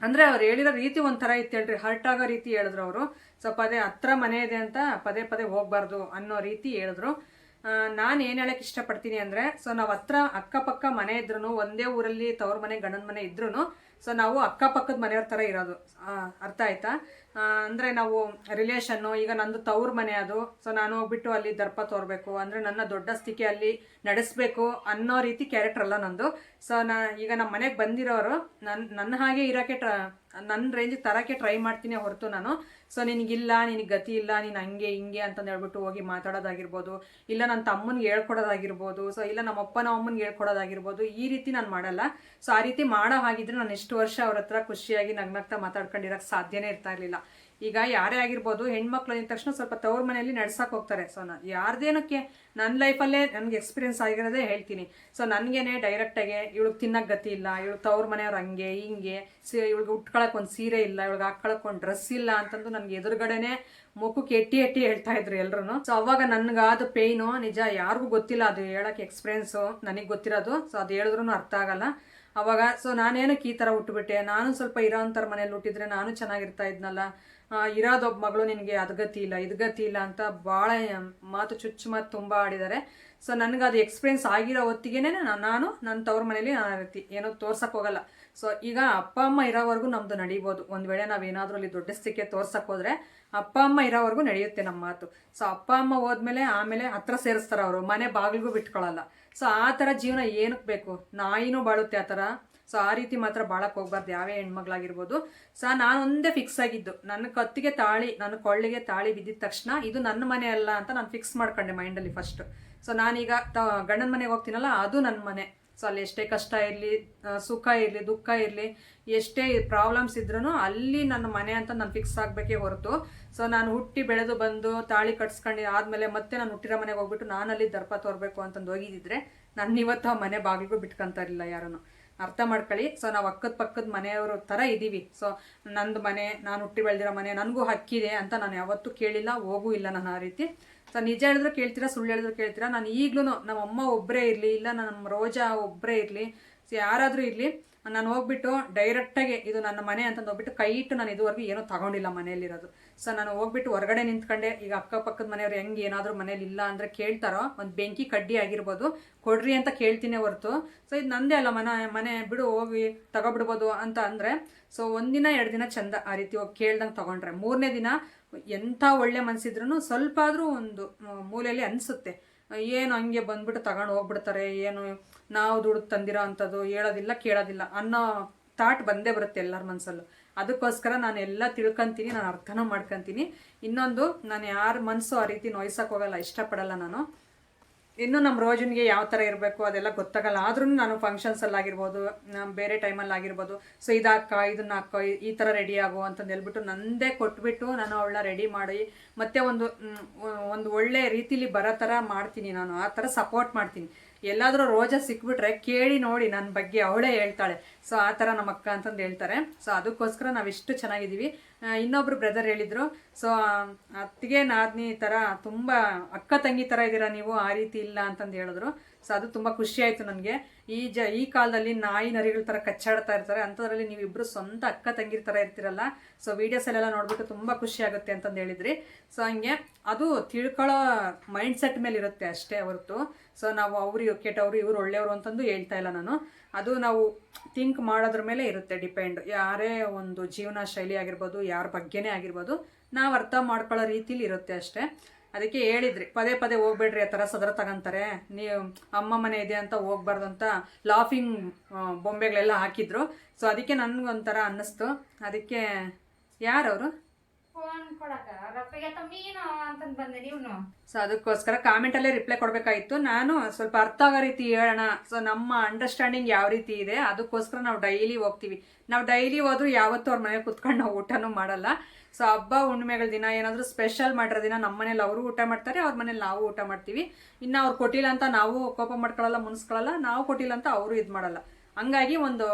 ಅಂದರೆ ಅವ್ರು ಹೇಳಿರೋ ರೀತಿ ಒಂಥರ ಇತ್ತು ಹೇಳ್ರಿ, ಹರ್ಟ್ ಆಗೋ ರೀತಿ ಹೇಳಿದ್ರು ಅವರು. ಸೊ ಹತ್ರ ಮನೆ ಇದೆ ಅಂತ ಪದೇ ಹೋಗಬಾರ್ದು ಅನ್ನೋ ರೀತಿ ಹೇಳಿದ್ರು. ನಾನು ಏನು ಹೇಳಕ್ಕೆ ಇಷ್ಟಪಡ್ತೀನಿ ಅಂದರೆ, ಸೊ ನಾವು ಹತ್ರ ಅಕ್ಕಪಕ್ಕ ಮನೆ ಇದ್ರೂ, ಒಂದೇ ಊರಲ್ಲಿ ತವ್ರ ಮನೆ ಗಂಡನ ಮನೆ ಇದ್ರೂ ಸೊ ನಾವು ಅಕ್ಕಪಕ್ಕದ ಮನೆಯವ್ರ ಥರ ಇರೋದು. ಅರ್ಥ ಆಯ್ತಾ? ಅಂದರೆ ನಾವು ರಿಲೇಷನ್ನು, ಈಗ ನಂದು ತವ್ರ ಮನೆ ಅದು. ಸೊ ನಾನು ಹೋಗ್ಬಿಟ್ಟು ಅಲ್ಲಿ ದರ್ಪ ತೋರಬೇಕು ಅಂದರೆ ನನ್ನ ದೊಡ್ಡಸ್ತಿಕೆ ಅಲ್ಲಿ ನಡೆಸಬೇಕು ಅನ್ನೋ ರೀತಿ ಕ್ಯಾರೆಕ್ಟರ್ ಅಲ್ಲ ನಂದು. ಸೊ ಈಗ ನಮ್ಮ ಮನೆಗೆ ಬಂದಿರೋರು ನನ್ನ ಹಾಗೆ ಇರೋಕ್ಕೆ ನನ್ನ ರೇಂಜಿಗೆ ತರೋಕ್ಕೆ ಟ್ರೈ ಮಾಡ್ತೀನಿ ಹೊರತು ನಾನು ಸೊ ನಿನಗಿಲ್ಲ, ನಿನಗೆ ಗತಿ ಇಲ್ಲ, ನೀನು ಹಂಗೆ ಹಿಂಗೆ ಅಂತಂದು ಹೇಳ್ಬಿಟ್ಟು ಹೋಗಿ ಮಾತಾಡೋದಾಗಿರ್ಬೋದು, ಇಲ್ಲ ನನ್ನ ತಮ್ಮನಿಗೆ ಹೇಳ್ಕೊಡೋದಾಗಿರ್ಬೋದು, ಸೊ ಇಲ್ಲ ನಮ್ಮ ಅಪ್ಪ ನಮ್ಮ ಅಮ್ಮನಿಗೆ ಹೇಳ್ಕೊಡೋದಾಗಿರ್ಬೋದು, ಈ ರೀತಿ ನಾನು ಮಾಡಲ್ಲ. ಸೊ ಆ ರೀತಿ ಮಾಡೋ ಹಾಗಿದ್ರೆ ನಾನು ಎಷ್ಟು ವರ್ಷ ಅವ್ರ ಹತ್ರ ಖುಷಿಯಾಗಿ ನಗ್ನಗ್ತಾ ಮಾತಾಡ್ಕೊಂಡಿರೋಕ್ಕೆ ಸಾಧ್ಯನೇ ಇರ್ತಾ ಇರಲಿಲ್ಲ. ಈಗ ಯಾರೇ ಆಗಿರ್ಬೋದು, ಹೆಣ್ಮಕ್ಳು ಅಂದ ತಕ್ಷಣ ಸ್ವಲ್ಪ ತವ್ರ ಮನೆಯಲ್ಲಿ ನಡ್ಸಕ್ಕೆ ಹೋಗ್ತಾರೆ. ಸೊ ಯಾರ್ದೇನಕ್ಕೆ ನನ್ನ ಲೈಫಲ್ಲೇ ನನಗೆ ಎಕ್ಸ್ಪೀರಿಯನ್ಸ್ ಆಗಿರೋದೇ ಹೇಳ್ತೀನಿ. ಸೊ ನನಗೇನೆ ಡೈರೆಕ್ಟಾಗೆ ಇವಳಿಗೆ ತಿನ್ನಕ್ಕೆ ಗತಿ ಇಲ್ಲ, ಇವಳು ತವ್ರ ಮನೆಯವ್ರು ಹಂಗೆ ಹಿಂಗೆ, ಇವಳಿಗೆ ಉಟ್ಕೊಳಕ್ಕೆ ಒಂದು ಸೀರೆ ಇಲ್ಲ, ಇವಳಿಗೆ ಹಾಕ್ಕೊಳಕ್ಕೆ ಒಂದು ಡ್ರೆಸ್ ಇಲ್ಲ ಅಂತಂದು ನನಗೆ ಎದುರುಗಡೆನೆ ಮುಖಕ್ಕೆ ಎಟ್ಟಿ ಹೇಳ್ತಾ ಇದ್ರು ಎಲ್ರು. ಸೊ ಅವಾಗ ನನಗಾದ ಪೇಯ್ನು ನಿಜ ಯಾರಿಗೂ ಗೊತ್ತಿಲ್ಲ, ಅದು ಹೇಳೋಕ್ಕೆ ಎಕ್ಸ್ಪೀರಿಯನ್ಸು ನನಗೆ ಗೊತ್ತಿರೋದು. ಸೊ ಅದು ಹೇಳಿದ್ರೂ ಅರ್ಥ ಆಗಲ್ಲ ಅವಾಗ. ಸೊ ನಾನೇನಕ್ಕೆ ಈ ಥರ ಹುಟ್ಟುಬಿಟ್ಟೆ, ನಾನು ಸ್ವಲ್ಪ ಇರೋಂಥರ ಮನೇಲಿ ಹುಟ್ಟಿದ್ರೆ ನಾನು ಚೆನ್ನಾಗಿರ್ತಾ ಇದ್ನಲ್ಲ, ಇರೋದೊಬ್ಬ ಮಗಳು ನಿನಗೆ ಅದು ಗತಿ ಇಲ್ಲ ಇದು ಗತಿ ಇಲ್ಲ ಅಂತ ಭಾಳ ಮಾತು ಚುಚ್ಚು ಮಾತು ತುಂಬ ಆಡಿದ್ದಾರೆ. ಸೊ ನನಗೆ ಅದು ಎಕ್ಸ್ಪೀರಿಯನ್ಸ್ ಆಗಿರೋ ಹೊತ್ತಿಗೆ ನಾನು ನನ್ನ ತವ್ರ ಮನೇಲಿ ಆ ರೀತಿ ಏನೋ ತೋರ್ಸಕ್ಕೆ ಹೋಗಲ್ಲ. ಸೊ ಈಗ ಅಪ್ಪ ಅಮ್ಮ ಇರೋವರೆಗೂ ನಮ್ಮದು ನಡೀಬೋದು. ಒಂದು ವೇಳೆ ನಾವೇನಾದರೂ ಅಲ್ಲಿ ದೊಡ್ಡಸ್ತಿಕೆ ತೋರ್ಸಕ್ಕೆ ಹೋದರೆ ಅಪ್ಪ ಅಮ್ಮ ಇರೋವರೆಗೂ ನಡೆಯುತ್ತೆ ನಮ್ಮ ಮಾತು. ಸೊ ಅಪ್ಪ ಅಮ್ಮ ಹೋದ್ಮೇಲೆ ಆಮೇಲೆ ಹತ್ರ ಸೇರಿಸ್ತಾರೆ ಅವರು, ಮನೆ ಬಾಗಿಲಿಗೂ ಬಿಟ್ಕೊಳ್ಳಲ್ಲ. ಸೊ ಆ ಥರ ಜೀವನ ಏನಕ್ಕೆ ಬೇಕು? ನಾಯಿನೂ ಬಾಳುತ್ತೆ ಆ ಥರ. ಸೊ ಆ ರೀತಿ ಮಾತ್ರ ಬಾಳಕ್ಕೆ ಹೋಗ್ಬಾರ್ದು ಯಾವೇ ಹೆಣ್ಮಗ್ಳಾಗಿರ್ಬೋದು. ಸೊ ನಾನು ಒಂದೇ ಫಿಕ್ಸ್ ಆಗಿದ್ದು, ನನ್ನ ಕತ್ತಿಗೆ ತಾಳಿ, ನನ್ನ ಕೊಳ್ಳಿಗೆ ತಾಳಿ ಬಿದ್ದಿದ ತಕ್ಷಣ ಇದು ನನ್ನ ಮನೆ ಅಲ್ಲ ಅಂತ ನಾನು ಫಿಕ್ಸ್ ಮಾಡ್ಕೊಂಡೆ ಮೈಂಡಲ್ಲಿ ಫಸ್ಟು. ಸೊ ನಾನೀಗ ಗಂಡನ ಮನೆಗೆ ಹೋಗ್ತೀನಲ್ಲ, ಅದು ನನ್ನ ಮನೆ. ಸೊ ಅಲ್ಲಿ ಎಷ್ಟೇ ಕಷ್ಟ ಇರಲಿ, ಸುಖ ಇರಲಿ, ದುಃಖ ಇರಲಿ, ಎಷ್ಟೇ ಪ್ರಾಬ್ಲಮ್ಸ್ ಇದ್ರೂ ಅಲ್ಲಿ ನನ್ನ ಮನೆ ಅಂತ ನಾನು ಫಿಕ್ಸ್ ಆಗಬೇಕೇ ಹೊರತು, ಸೊ ನಾನು ಹುಟ್ಟಿ ಬೆಳೆದು ಬಂದು ತಾಳಿ ಕಟ್ಸ್ಕೊಂಡು ಆದಮೇಲೆ ಮತ್ತೆ ನಾನು ಹುಟ್ಟಿರೋ ಮನೆಗೆ ಹೋಗ್ಬಿಟ್ಟು ನಾನಲ್ಲಿ ದರ್ಪ ತೋರಬೇಕು ಅಂತಂದು ಹೋಗಿದ್ದಿದ್ರೆ ನಾನು ಇವತ್ತು ಆ ಮನೆ ಬಾಗಿಲಿಗೂ ಬಿಟ್ಕೊತಾ ಇರಲಿಲ್ಲ ಯಾರನ್ನು. ಅರ್ಥ ಮಾಡ್ಕೊಳ್ಳಿ. ಸೊ ನಾವು ಪಕ್ಕದ ಮನೆಯವರು ಥರ ಇದ್ದೀವಿ. ಸೊ ನಂದು ಮನೆ, ನಾನು ಹುಟ್ಟಿ ಬೆಳೆದಿರೋ ಮನೆ, ನನಗೂ ಹಕ್ಕಿದೆ ಅಂತ ನಾನು ಯಾವತ್ತೂ ಕೇಳಿಲ್ಲ, ಹೋಗೂ ಇಲ್ಲ ನಾನು ಆ ರೀತಿ. ಸೊ ನಿಜ ಹೇಳಿದ್ರು ಕೇಳ್ತೀರಾ, ಸುಳ್ಳು ಹೇಳಿದ್ರು ಕೇಳ್ತೀರಾ. ನಾನು ಈಗಲೂ ನಮ್ಮ ಅಮ್ಮ ಒಬ್ಬರೇ ಇರಲಿ, ಇಲ್ಲ ನಮ್ಮ ರೋಜಾ ಒಬ್ಬರೇ ಇರಲಿ, ಸೊ ಯಾರಾದರೂ ಇರಲಿ, ನಾನು ಹೋಗ್ಬಿಟ್ಟು ಡೈರೆಕ್ಟಾಗಿ ಇದು ನನ್ನ ಮನೆ ಅಂತಂದು ಹೋಗ್ಬಿಟ್ಟು ಕೈ ಇಟ್ಟು ನಾನು ಇದುವರೆಗೂ ಏನೂ ತಗೊಂಡಿಲ್ಲ ಮನೆಯಲ್ಲಿರೋದು. ಸೊ ನಾನು ಹೋಗ್ಬಿಟ್ಟು ಹೊರಗಡೆ ನಿಂತ್ಕೊಂಡೆ, ಈಗ ಅಕ್ಕಪಕ್ಕದ ಮನೆಯವ್ರು ಹೆಂಗೆ ಏನಾದರೂ ಮನೇಲಿ ಇಲ್ಲ ಅಂದರೆ ಕೇಳ್ತಾರೋ, ಒಂದು ಬೆಂಕಿ ಕಡ್ಡಿ ಆಗಿರ್ಬೋದು ಕೊಡ್ರಿ ಅಂತ ಕೇಳ್ತೀನಿ ಹೊರತು, ಸೊ ಇದು ನಂದೇ ಅಲ್ಲ ಮನೆ ಬಿಡು ಹೋಗಿ ತಗೊಬಿಡ್ಬೋದು ಅಂತ ಅಂದರೆ, ಸೊ 1 ದಿನ 2 ದಿನ ಚಂದ ಆ ರೀತಿ ಹೋಗಿ ಕೇಳ್ದಂಗೆ ತೊಗೊಂಡ್ರೆ, 3ನೇ ದಿನ ಎಂಥ ಒಳ್ಳೆ ಮನಸ್ಸಿದ್ರೂ ಸ್ವಲ್ಪ ಆದರೂ ಒಂದು ಮೂಲೆಯಲ್ಲಿ ಅನಿಸುತ್ತೆ, ಏನು ಹಂಗೆ ಬಂದ್ಬಿಟ್ಟು ತಗೊಂಡು ಹೋಗ್ಬಿಡ್ತಾರೆ, ಏನು ನಾವು ದುಡ್ಡು ತಂದಿರೋ ಅಂಥದ್ದು ಹೇಳೋದಿಲ್ಲ ಕೇಳೋದಿಲ್ಲ ಅನ್ನೋ ಥಾಟ್ ಬಂದೇ ಬರುತ್ತೆ ಎಲ್ಲರ ಮನಸ್ಸಲ್ಲೂ. ಅದಕ್ಕೋಸ್ಕರ ನಾನು ಎಲ್ಲ ತಿಳ್ಕೊತೀನಿ, ನಾನು ಅರ್ಥನೂ ಮಾಡ್ಕೊತೀನಿ. ಇನ್ನೊಂದು, ನಾನು ಯಾರ ಮನಸ್ಸು ಆ ರೀತಿ ನೋಯ್ಸೋಕೆ ಹೋಗಲ್ಲ, ಇಷ್ಟಪಡಲ್ಲ ನಾನು. ಇನ್ನು ನಮ್ಮ ರೋಜನ್ಗೆ ಯಾವ ಥರ ಇರಬೇಕು ಅದೆಲ್ಲ ಗೊತ್ತಾಗಲ್ಲ. ಆದ್ರೂ ನಾನು ಫಂಕ್ಷನ್ಸಲ್ಲಿ ಆಗಿರ್ಬೋದು, ಬೇರೆ ಟೈಮಲ್ಲಿ ಆಗಿರ್ಬೋದು, ಸೊ ಇದನ್ನ ಹಾಕೋ ಈ ಥರ ರೆಡಿ ಆಗೋ ಅಂತಂದು ಹೇಳ್ಬಿಟ್ಟು ನಂದೇ ಕೊಟ್ಬಿಟ್ಟು ನಾನು ಅವಳನ್ನ ರೆಡಿ ಮಾಡಿ ಮತ್ತೆ ಒಂದು ಒಳ್ಳೆ ರೀತಿಲಿ ಬರೋ ಥರ ಮಾಡ್ತೀನಿ. ನಾನು ಆ ಥರ ಸಪೋರ್ಟ್ ಮಾಡ್ತೀನಿ. ಎಲ್ಲಾದರೂ ರೋಜಾ ಸಿಕ್ಬಿಟ್ರೆ ಕೇಳಿ ನೋಡಿ ನನ್ನ ಬಗ್ಗೆ ಅವಳೇ ಹೇಳ್ತಾಳೆ. ಸೊ ಆ ಥರ ನಮ್ಮ ಅಕ್ಕ ಅಂತಂದು ಹೇಳ್ತಾರೆ. ಸೊ ಅದಕ್ಕೋಸ್ಕರ ನಾವಿಷ್ಟು ಚೆನ್ನಾಗಿದ್ದೀವಿ. ಇನ್ನೊಬ್ರು ಬ್ರದರ್ ಹೇಳಿದರು, ಸೊ ಅತ್ತಿಗೆ ನಾದ್ನಿ ಥರ ತುಂಬ ಅಕ್ಕ ತಂಗಿ ಥರ ಇದ್ದೀರಾ ನೀವು, ಆ ರೀತಿ ಇಲ್ಲ ಅಂತಂದು ಹೇಳಿದ್ರು. ಸೊ ಅದು ತುಂಬ ಖುಷಿ ಆಯಿತು ನನಗೆ. ಈ ಕಾಲದಲ್ಲಿ ನಾಯಿ ನರಿಗಳ ಥರ ಕಚ್ಚಾಡ್ತಾ ಇರ್ತಾರೆ, ಅಂಥದ್ರಲ್ಲಿ ನೀವಿಬ್ಬರು ಸ್ವಂತ ಅಕ್ಕ ತಂಗಿರ ಥರ ಇರ್ತಿರಲ್ಲ. ಸೊ ವೀಡಿಯೋಸಲ್ಲೆಲ್ಲ ನೋಡ್ಬಿಟ್ಟು ತುಂಬ ಖುಷಿ ಆಗುತ್ತೆ ಅಂತಂದು ಹೇಳಿದ್ರಿ. ಸೊ ಹಂಗೆ ಅದು ತಿಳ್ಕೊಳ್ಳೋ ಮೈಂಡ್ ಸೆಟ್ ಮೇಲೆ ಇರುತ್ತೆ ಅಷ್ಟೇ ಹೊರತು ಸೊ ನಾವು ಅವ್ರು ಕೆಟ್ಟವರು ಇವ್ರು ಒಳ್ಳೆಯವರು ಅಂತಂದು ಹೇಳ್ತಾ ಇಲ್ಲ ನಾನು. ಅದು ನಾವು ಥಿಂಕ್ ಮಾಡೋದ್ರ ಮೇಲೆ ಇರುತ್ತೆ ಡಿಪೆಂಡ್. ಯಾರೇ ಒಂದು ಜೀವನ ಶೈಲಿ ಆಗಿರ್ಬೋದು, ಯಾರ ಬಗ್ಗೆನೇ ಆಗಿರ್ಬೋದು, ನಾವು ಅರ್ಥ ಮಾಡ್ಕೊಳ್ಳೋ ರೀತಿಲಿ ಇರುತ್ತೆ ಅಷ್ಟೇ. ಅದಕ್ಕೆ ಹೇಳಿದ್ರಿ, ಪದೇ ಪದೇ ಹೋಗ್ಬೇಡ್ರಿ, ಆ ಥರ ಸದರ ತಗೊಂತಾರೆ, ನೀವು ಅಮ್ಮ ಮನೆ ಇದೆ ಅಂತ ಹೋಗ್ಬಾರ್ದು ಅಂತ ಲಾಫಿಂಗ್ ಬೊಂಬೆಗಳೆಲ್ಲ ಹಾಕಿದ್ರು. ಸೊ ಅದಕ್ಕೆ ನನಗೊಂಥರ ಅನ್ನಿಸ್ತು. ಅದಕ್ಕೆ ಯಾರವರು ಸೊ ಅದಕ್ಕೋಸ್ಕರ ಕಾಮೆಂಟಲ್ಲೇ ರಿಪ್ಲೈ ಕೊಡಬೇಕಾಗಿತ್ತು. ನಾನು ಸ್ವಲ್ಪ ಅರ್ಥ ಆಗೋ ರೀತಿ ಹೇಳೋಣ, ಸೊ ನಮ್ಮ ಅಂಡರ್ಸ್ಟ್ಯಾಂಡಿಂಗ್ ಯಾವ ರೀತಿ ಇದೆ ಅದಕ್ಕೋಸ್ಕರ ನಾವು ಡೈಲಿ ಹೋಗ್ತೀವಿ. ನಾವು ಡೈಲಿ ಹೋದ್ರೂ ಯಾವತ್ತೂ ಅವ್ರ ಮನೆಗೆ ಕುತ್ಕೊಂಡು ನಾವು ಊಟನೂ ಮಾಡಲ್ಲ. ಸೊ ಹಬ್ಬ ಹುಣ್ಣಿಮೆಗಳ ದಿನ ಏನಾದರೂ ಸ್ಪೆಷಲ್ ಮಾಡಿರೋ ದಿನ ನಮ್ಮ ಮನೇಲಿ ಅವರು ಊಟ ಮಾಡ್ತಾರೆ, ಅವ್ರ ಮನೇಲಿ ನಾವು ಊಟ ಮಾಡ್ತೀವಿ. ಇನ್ನು ಅವ್ರು ಕೊಟ್ಟಿಲ್ಲ ಅಂತ ನಾವು ಕೋಪ ಮಾಡ್ಕೊಳ್ಳಲ್ಲ, ಮುನ್ಸ್ಕೊಳ್ಳಲ್ಲ, ನಾವು ಕೊಟ್ಟಿಲ್ಲ ಅಂತ ಅವರು ಇದು ಮಾಡಲ್ಲ. ಹಂಗಾಗಿ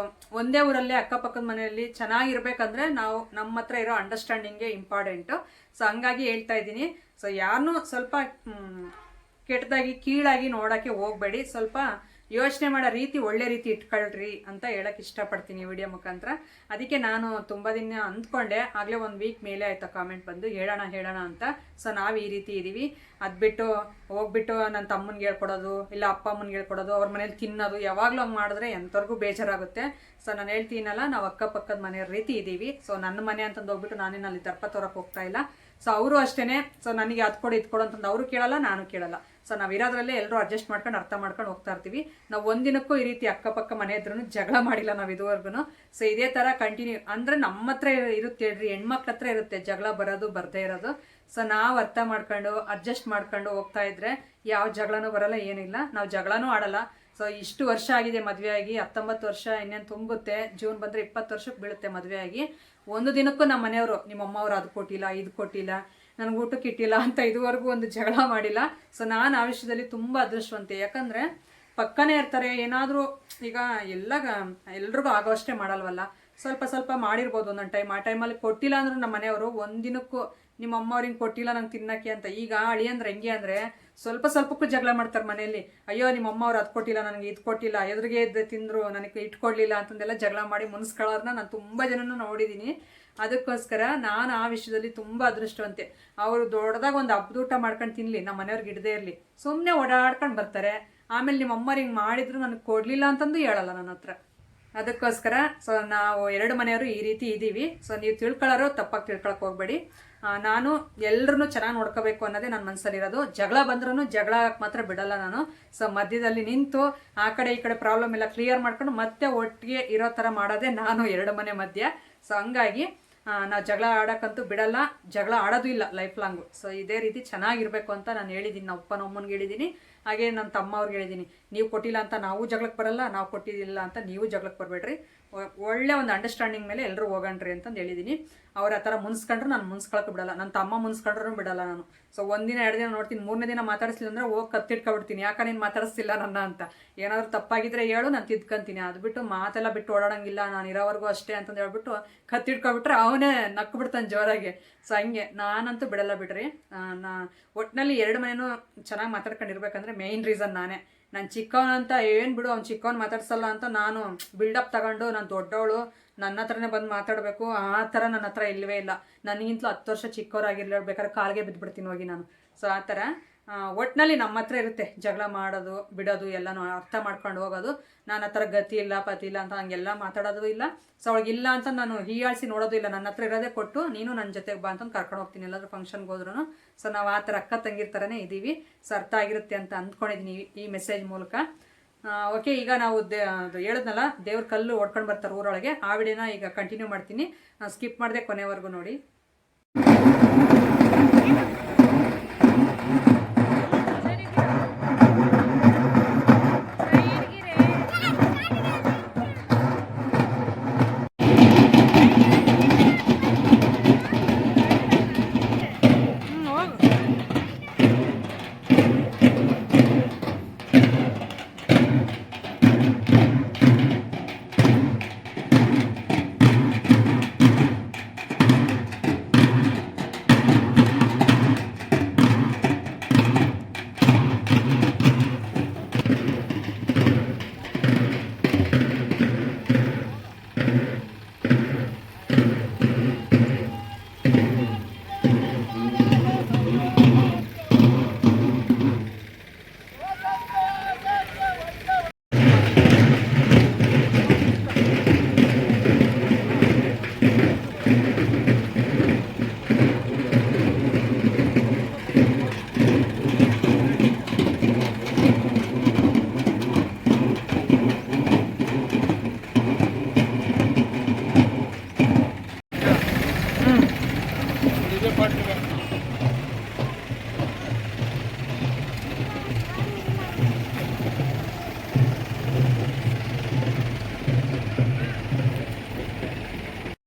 ಒಂದೇ ಊರಲ್ಲೇ ಅಕ್ಕಪಕ್ಕದ ಮನೆಯಲ್ಲಿ ಚೆನ್ನಾಗಿರ್ಬೇಕಂದ್ರೆ ನಾವು ನಮ್ಮ ಹತ್ರ ಇರೋ ಅಂಡರ್ಸ್ಟ್ಯಾಂಡಿಂಗೇ ಇಂಪಾರ್ಟೆಂಟು. ಸೊ ಹಂಗಾಗಿ ಹೇಳ್ತಾ ಇದ್ದೀನಿ. ಸೊ ಯಾರನ್ನೂ ಸ್ವಲ್ಪ ಕೆಟ್ಟದಾಗಿ ಕೀಳಾಗಿ ನೋಡೋಕ್ಕೆ ಹೋಗಬೇಡಿ. ಸ್ವಲ್ಪ ಯೋಚನೆ ಮಾಡೋ ರೀತಿ ಒಳ್ಳೆ ರೀತಿ ಇಟ್ಕೊಳ್ರಿ ಅಂತ ಹೇಳಕ್ಕೆ ಇಷ್ಟಪಡ್ತೀನಿ ವಿಡಿಯೋ ಮುಖಾಂತರ. ಅದಕ್ಕೆ ನಾನು ತುಂಬ ದಿನ ಅಂದ್ಕೊಂಡೆ, ಆಗಲೇ 1 ವೀಕ್ ಮೇಲೆ ಆಯ್ತಾ ಕಾಮೆಂಟ್ ಬಂದು ಹೇಳೋಣ ಅಂತ. ಸೊ ನಾವು ಈ ರೀತಿ ಇದ್ದೀವಿ. ಅದು ಬಿಟ್ಟು ಹೋಗ್ಬಿಟ್ಟು ನನ್ನ ತಮ್ಮನಿಗೆ ಹೇಳ್ಕೊಡೋದು, ಇಲ್ಲ ಅಪ್ಪ ಅಮ್ಮನಿಗೆ ಹೇಳ್ಕೊಡೋದು, ಅವ್ರ ಮನೇಲಿ ತಿನ್ನೋದು, ಯಾವಾಗಲೂ ಹಂಗೆ ಮಾಡಿದ್ರೆ ಎಂಥವ್ರಿಗೂ ಬೇಜಾರಾಗುತ್ತೆ. ಸೊ ನಾನು ಹೇಳ್ತೀನಲ್ಲ, ನಾವು ಅಕ್ಕಪಕ್ಕದ ಮನೆಯವ್ರ ರೀತಿ ಇದ್ದೀವಿ. ಸೊ ನನ್ನ ಮನೆ ಅಂತಂದು ಹೋಗ್ಬಿಟ್ಟು ನಾನೇನು ಅಲ್ಲಿ ದರ್ಪ ತೋರಕ್ಕೆ ಹೋಗ್ತಾ ಇಲ್ಲ. ಸೊ ಅವರು ಅಷ್ಟೇ. ಸೊ ನನಗೆ ಅದು ಕೊಡು ಇದು ಕೊಡು ಅಂತಂದು ಅವರು ಕೇಳಲ್ಲ, ನಾನು ಕೇಳಲ್ಲ. ಸೊ ನಾವು ಇರೋದ್ರಲ್ಲೇ ಎಲ್ಲರೂ ಅಡ್ಜಸ್ಟ್ ಮಾಡ್ಕೊಂಡು ಅರ್ಥ ಮಾಡ್ಕೊಂಡು ಹೋಗ್ತಾ ಇರ್ತೀವಿ. ನಾವು ಒಂದಿನಕ್ಕೂ ಈ ರೀತಿ ಅಕ್ಕಪಕ್ಕ ಮನೆ ಇದ್ರೂ ಜಗಳ ಮಾಡಿಲ್ಲ ನಾವು ಇದುವರೆಗೂ. ಸೊ ಇದೇ ಥರ ಕಂಟಿನ್ಯೂ ಅಂದರೆ ನಮ್ಮ ಹತ್ರ ಇರುತ್ತೆ ಹೇಳ್ರಿ, ಹೆಣ್ಮಕ್ಳ ಹತ್ರ ಇರುತ್ತೆ ಜಗಳ ಬರೋದು ಬರದೇ ಇರೋದು. ಸೊ ನಾವು ಅರ್ಥ ಮಾಡ್ಕೊಂಡು ಅಡ್ಜಸ್ಟ್ ಮಾಡ್ಕೊಂಡು ಹೋಗ್ತಾ ಇದ್ರೆ ಯಾವ ಜಗಳನೂ ಬರಲ್ಲ, ಏನಿಲ್ಲ. ನಾವು ಜಗಳನೂ ಆಡಲ್ಲ. ಸೊ ಇಷ್ಟು ವರ್ಷ ಆಗಿದೆ ಮದುವೆ ಆಗಿ, 19 ವರ್ಷ ಇನ್ನೇನು ತುಂಬುತ್ತೆ. ಜೂನ್ ಬಂದರೆ 20 ವರ್ಷಕ್ಕೆ ಬೀಳುತ್ತೆ ಮದುವೆ ಆಗಿ. ಒಂದು ದಿನಕ್ಕೂ ನಮ್ಮ ಮನೆಯವರು, ನಿಮ್ಮ ಅಮ್ಮವ್ರು ಅದು ಕೊಟ್ಟಿಲ್ಲ ಇದು ಕೊಟ್ಟಿಲ್ಲ, ನನಗೆ ಊಟಕ್ಕೆ ಇಟ್ಟಿಲ್ಲ ಅಂತ ಇದುವರೆಗೂ ಒಂದು ಜಗಳ ಮಾಡಿಲ್ಲ. ಸೊ ನಾನು ಆ ವಿಷಯದಲ್ಲಿ ತುಂಬ ಅದೃಷ್ಟವಂತೆ. ಯಾಕಂದರೆ ಪಕ್ಕನೇ ಇರ್ತಾರೆ. ಏನಾದರೂ ಈಗ ಎಲ್ರಿಗೂ ಆಗೋಷ್ಟೇ ಮಾಡಲ್ವಲ್ಲ, ಸ್ವಲ್ಪ ಸ್ವಲ್ಪ ಮಾಡಿರ್ಬೋದು ಒಂದೊಂದು ಟೈಮ್. ಆ ಟೈಮಲ್ಲಿ ಕೊಟ್ಟಿಲ್ಲ ಅಂದರೂ ನಮ್ಮ ಮನೆಯವರು ಒಂದಿನಕ್ಕೂ ನಿಮ್ಮ ಅಮ್ಮವ್ರಿಗೆ ಕೊಟ್ಟಿಲ್ಲ ನಂಗೆ ತಿನ್ನಕ್ಕೆ ಅಂತ. ಈಗ ಅಳಿಯಂದ್ರೆ ಹೆಂಗೆ ಅಂದರೆ ಸ್ವಲ್ಪಕ್ಕೂ ಜಗಳ ಮಾಡ್ತಾರೆ ಮನೆಯಲ್ಲಿ. ಅಯ್ಯೋ ನಿಮ್ಮ ಅಮ್ಮವ್ರು ಅದು ಕೊಟ್ಟಿಲ್ಲ, ನನಗೆ ಇದು ಕೊಟ್ಟಿಲ್ಲ, ಎದುರಿಗೆ ಇದ್ದು ತಿಂದರು, ನನಗೆ ಇಟ್ಕೊಡ್ಲಿಲ್ಲ ಅಂತಂದೆಲ್ಲ ಜಗಳ ಮಾಡಿ ಮುನ್ಸ್ಕೊಳ್ಳೋರನ್ನ ನಾನು ತುಂಬ ಜನನೂ ನೋಡಿದ್ದೀನಿ. ಅದಕ್ಕೋಸ್ಕರ ನಾನು ಆ ವಿಷಯದಲ್ಲಿ ತುಂಬ ಅದೃಷ್ಟವಂತೆ. ಅವರು ದೊಡ್ಡದಾಗ ಒಂದು ಹಬ್ಬದ ಊಟ ಮಾಡ್ಕೊಂಡು ತಿನ್ನಲಿ, ನಮ್ಮ ಮನೆಯವ್ರಿಗೆ ಇಡದೇ ಇರಲಿ, ಸುಮ್ಮನೆ ಓಡಾಡ್ಕೊಂಡು ಬರ್ತಾರೆ. ಆಮೇಲೆ ನಿಮ್ಮ ಅಮ್ಮವ್ರು ಹಿಂಗೆ ಮಾಡಿದ್ರು ನನಗೆ ಕೊಡಲಿಲ್ಲ ಅಂತಂದು ಹೇಳಲ್ಲ ನನ್ನ ಹತ್ರ. ಅದಕ್ಕೋಸ್ಕರ ಸೊ ನಾವು 2 ಮನೆಯವರು ಈ ರೀತಿ ಇದ್ದೀವಿ. ಸೊ ನೀವು ತಿಳ್ಕೊಳ್ಳೋರು ತಪ್ಪಾಗಿ ತಿಳ್ಕೊಳಕ್ಕೆ ಹೋಗಬೇಡಿ. ನಾನು ಎಲ್ಲರೂ ಚೆನ್ನಾಗಿ ನೋಡ್ಕೋಬೇಕು ಅನ್ನೋದೇ ನನ್ನ ಮನಸ್ಸಲ್ಲಿರೋದು. ಜಗಳ ಬಂದ್ರೂ ಜಗಳ ಮಾತ್ರ ಬಿಡಲ್ಲ ನಾನು. ಸೊ ಮಧ್ಯದಲ್ಲಿ ನಿಂತು ಆ ಕಡೆ ಈ ಕಡೆ ಪ್ರಾಬ್ಲಮ್ ಎಲ್ಲ ಕ್ಲಿಯರ್ ಮಾಡ್ಕೊಂಡು ಮತ್ತೆ ಒಟ್ಟಿಗೆ ಇರೋ ಥರ ಮಾಡೋದೇ ನಾನು 2 ಮನೆ ಮಧ್ಯೆ. ಸೊ ಹಂಗಾಗಿ ನಾವು ಜಗಳ ಆಡೋಕ್ಕಂತೂ ಬಿಡಲ್ಲ, ಜಗಳ ಆಡೋದು ಇಲ್ಲ ಲೈಫ್ ಲಾಂಗು. ಸೊ ಇದೇ ರೀತಿ ಚೆನ್ನಾಗಿರಬೇಕು ಅಂತ ನಾನು ಹೇಳಿದ್ದೀನಿ. ನಮ್ಮ ಅಪ್ಪ ನಮ್ಮ ಅಮ್ಮನಿಗೆ ಹೇಳಿದ್ದೀನಿ, ಹಾಗೆ ನನ್ನ ತಮ್ಮ ಅವ್ರಿಗೆ ಹೇಳಿದ್ದೀನಿ. ನೀವು ಕೊಟ್ಟಿಲ್ಲ ಅಂತ ನಾವು ಜಗಳಕ್ಕೆ ಬರಲ್ಲ, ನಾವು ಕೊಟ್ಟಿದ್ದಿಲ್ಲ ಅಂತ ನೀವು ಜಗಳಕ್ಕೆ ಬರಬೇಡ್ರಿ. ಒಳ್ಳೆ ಒಂದು ಅಂಡರ್ಸ್ಟ್ಯಾಂಡಿಂಗ್ ಮೇಲೆ ಎಲ್ಲರೂ ಹೋಗಣ್ರಿ ಅಂತಂದು ಹೇಳಿದ್ದೀನಿ. ಅವ್ರು ಆ ಥರ ಮುನ್ಸ್ಕೊಂಡ್ರು ನಾನು ಮುನ್ಸ್ಕೊಳಕ್ಕೆ ಬಿಡಲ್ಲ, ನನ್ನ ತಮ್ಮ ಮುನ್ಸ್ಕೊಂಡ್ರೂ ಬಿಡಲ್ಲ ನಾನು. ಸೊ 1 ದಿನ 2 ದಿನ ನೋಡ್ತೀನಿ, 3ನೇ ದಿನ ಮಾತಾಡಿಸ್ಲಿಲ್ಲ ಅಂದರೆ ಹೋಗಿ ಕತ್ತಿಟ್ಕೊಬಿಡ್ತೀನಿ, ಯಾಕೆ ನೀನು ಮಾತಾಡಿಸ್ತಿಲ್ಲ ನನ್ನ ಅಂತ. ಏನಾದರೂ ತಪ್ಪಾಗಿದ್ರೆ ಹೇಳು, ನಾನು ತಿದ್ಕೊಂತೀನಿ. ಅದು ಬಿಟ್ಟು ಮಾತೆಲ್ಲ ಬಿಟ್ಟು ಓಡಾಡಂಗಿಲ್ಲ, ನಾನು ಇರೋವರೆಗೂ ಅಷ್ಟೇ ಅಂತಂದು ಹೇಳ್ಬಿಟ್ಟು ಕತ್ತಿಟ್ಕೊಬಿಟ್ರೆ ಅವನೇ ನಕ್ಕು ಬಿಡ್ತಾನೆ ಜೋರಾಗಿ. ಸೊ ಹಂಗೆ ನಾನಂತೂ ಬಿಡಲ್ಲ ಬಿಡ್ರಿ. ಒಟ್ಟಿನಲ್ಲಿ 2 ಮನೆಯೂ ಚೆನ್ನಾಗಿ ಮಾತಾಡ್ಕೊಂಡಿರ್ಬೇಕಂದ್ರೆ ಮೇಯ್ನ್ ರೀಸನ್ ನಾನೇ. ನಾನು ಚಿಕ್ಕವನಂತ ಏನು ಬಿಡು, ಅವ್ನು ಚಿಕ್ಕವನು ಮಾತಾಡ್ಸಲ್ಲ ಅಂತ ನಾನು ಬಿಲ್ಡಪ್ ತಗೊಂಡು ನಾನು ದೊಡ್ಡವಳು, ನನ್ನ ಹತ್ರನೇ ಬಂದು ಮಾತಾಡಬೇಕು ಆ ಥರ ನನ್ನ ಹತ್ರ ಇಲ್ಲವೇ ಇಲ್ಲ. ನನಗಿಂತಲೂ 10 ವರ್ಷ ಚಿಕ್ಕವರಾಗಿರ್ಬೇಕಾದ್ರೆ ಕಾಲಿಗೆ ಬಿದ್ದುಬಿಡ್ತೀನಿ ಹೋಗಿ ನಾನು. ಸೊ ಆ ಥರ ಒಟ್ಟಿನಲ್ಲಿ ನಮ್ಮ ಹತ್ರ ಇರುತ್ತೆ ಜಗಳ ಮಾಡೋದು ಬಿಡೋದು ಎಲ್ಲನೂ ಅರ್ಥ ಮಾಡ್ಕೊಂಡು ಹೋಗೋದು. ನಾನು ಆ ಥರ ಗತಿ ಇಲ್ಲ ಪತಿ ಇಲ್ಲ ಅಂತ ಹಂಗೆಲ್ಲ ಮಾತಾಡೋದು ಇಲ್ಲ. ಸೊ ಅವಳಿಗಿಲ್ಲ ಅಂತ ನಾನು ಹೀಯಾಳಿಸಿ ನೋಡೋದು ಇಲ್ಲ. ನನ್ನ ಹತ್ರ ಇರೋದೇ ಕೊಟ್ಟು ನೀನು ನನ್ನ ಜೊತೆಗೆ ಬಾ ಅಂತಂದು ಕರ್ಕೊಂಡು ಹೋಗ್ತೀನಿ ಎಲ್ಲಾದ್ರೂ ಫಂಕ್ಷನ್ಗೆ ಹೋದ್ರೂ. ಸೊ ನಾವು ಆ ಥರ ಅಕ್ಕ ತಂಗಿರ ಥರನೇ ಇದ್ದೀವಿ. ಸೊ ಅರ್ಥ ಆಗಿರುತ್ತೆ ಅಂತ ಅಂದ್ಕೊಂಡಿದ್ದೀನಿ ಈ ಮೆಸೇಜ್ ಮೂಲಕ. ಓಕೆ, ಈಗ ನಾವು ಹೇಳಿದ್ನಲ್ಲ ದೇವ್ರ ಕಲ್ಲು ಹೊಡ್ಕೊಂಡು ಬರ್ತಾರೆ ಊರೊಳಗೆ, ಆ ವಿಡಿಯೋನ ಈಗ ಕಂಟಿನ್ಯೂ ಮಾಡ್ತೀನಿ. ಸ್ಕಿಪ್ ಮಾಡಿದೆ ಕೊನೆವರೆಗೂ ನೋಡಿ.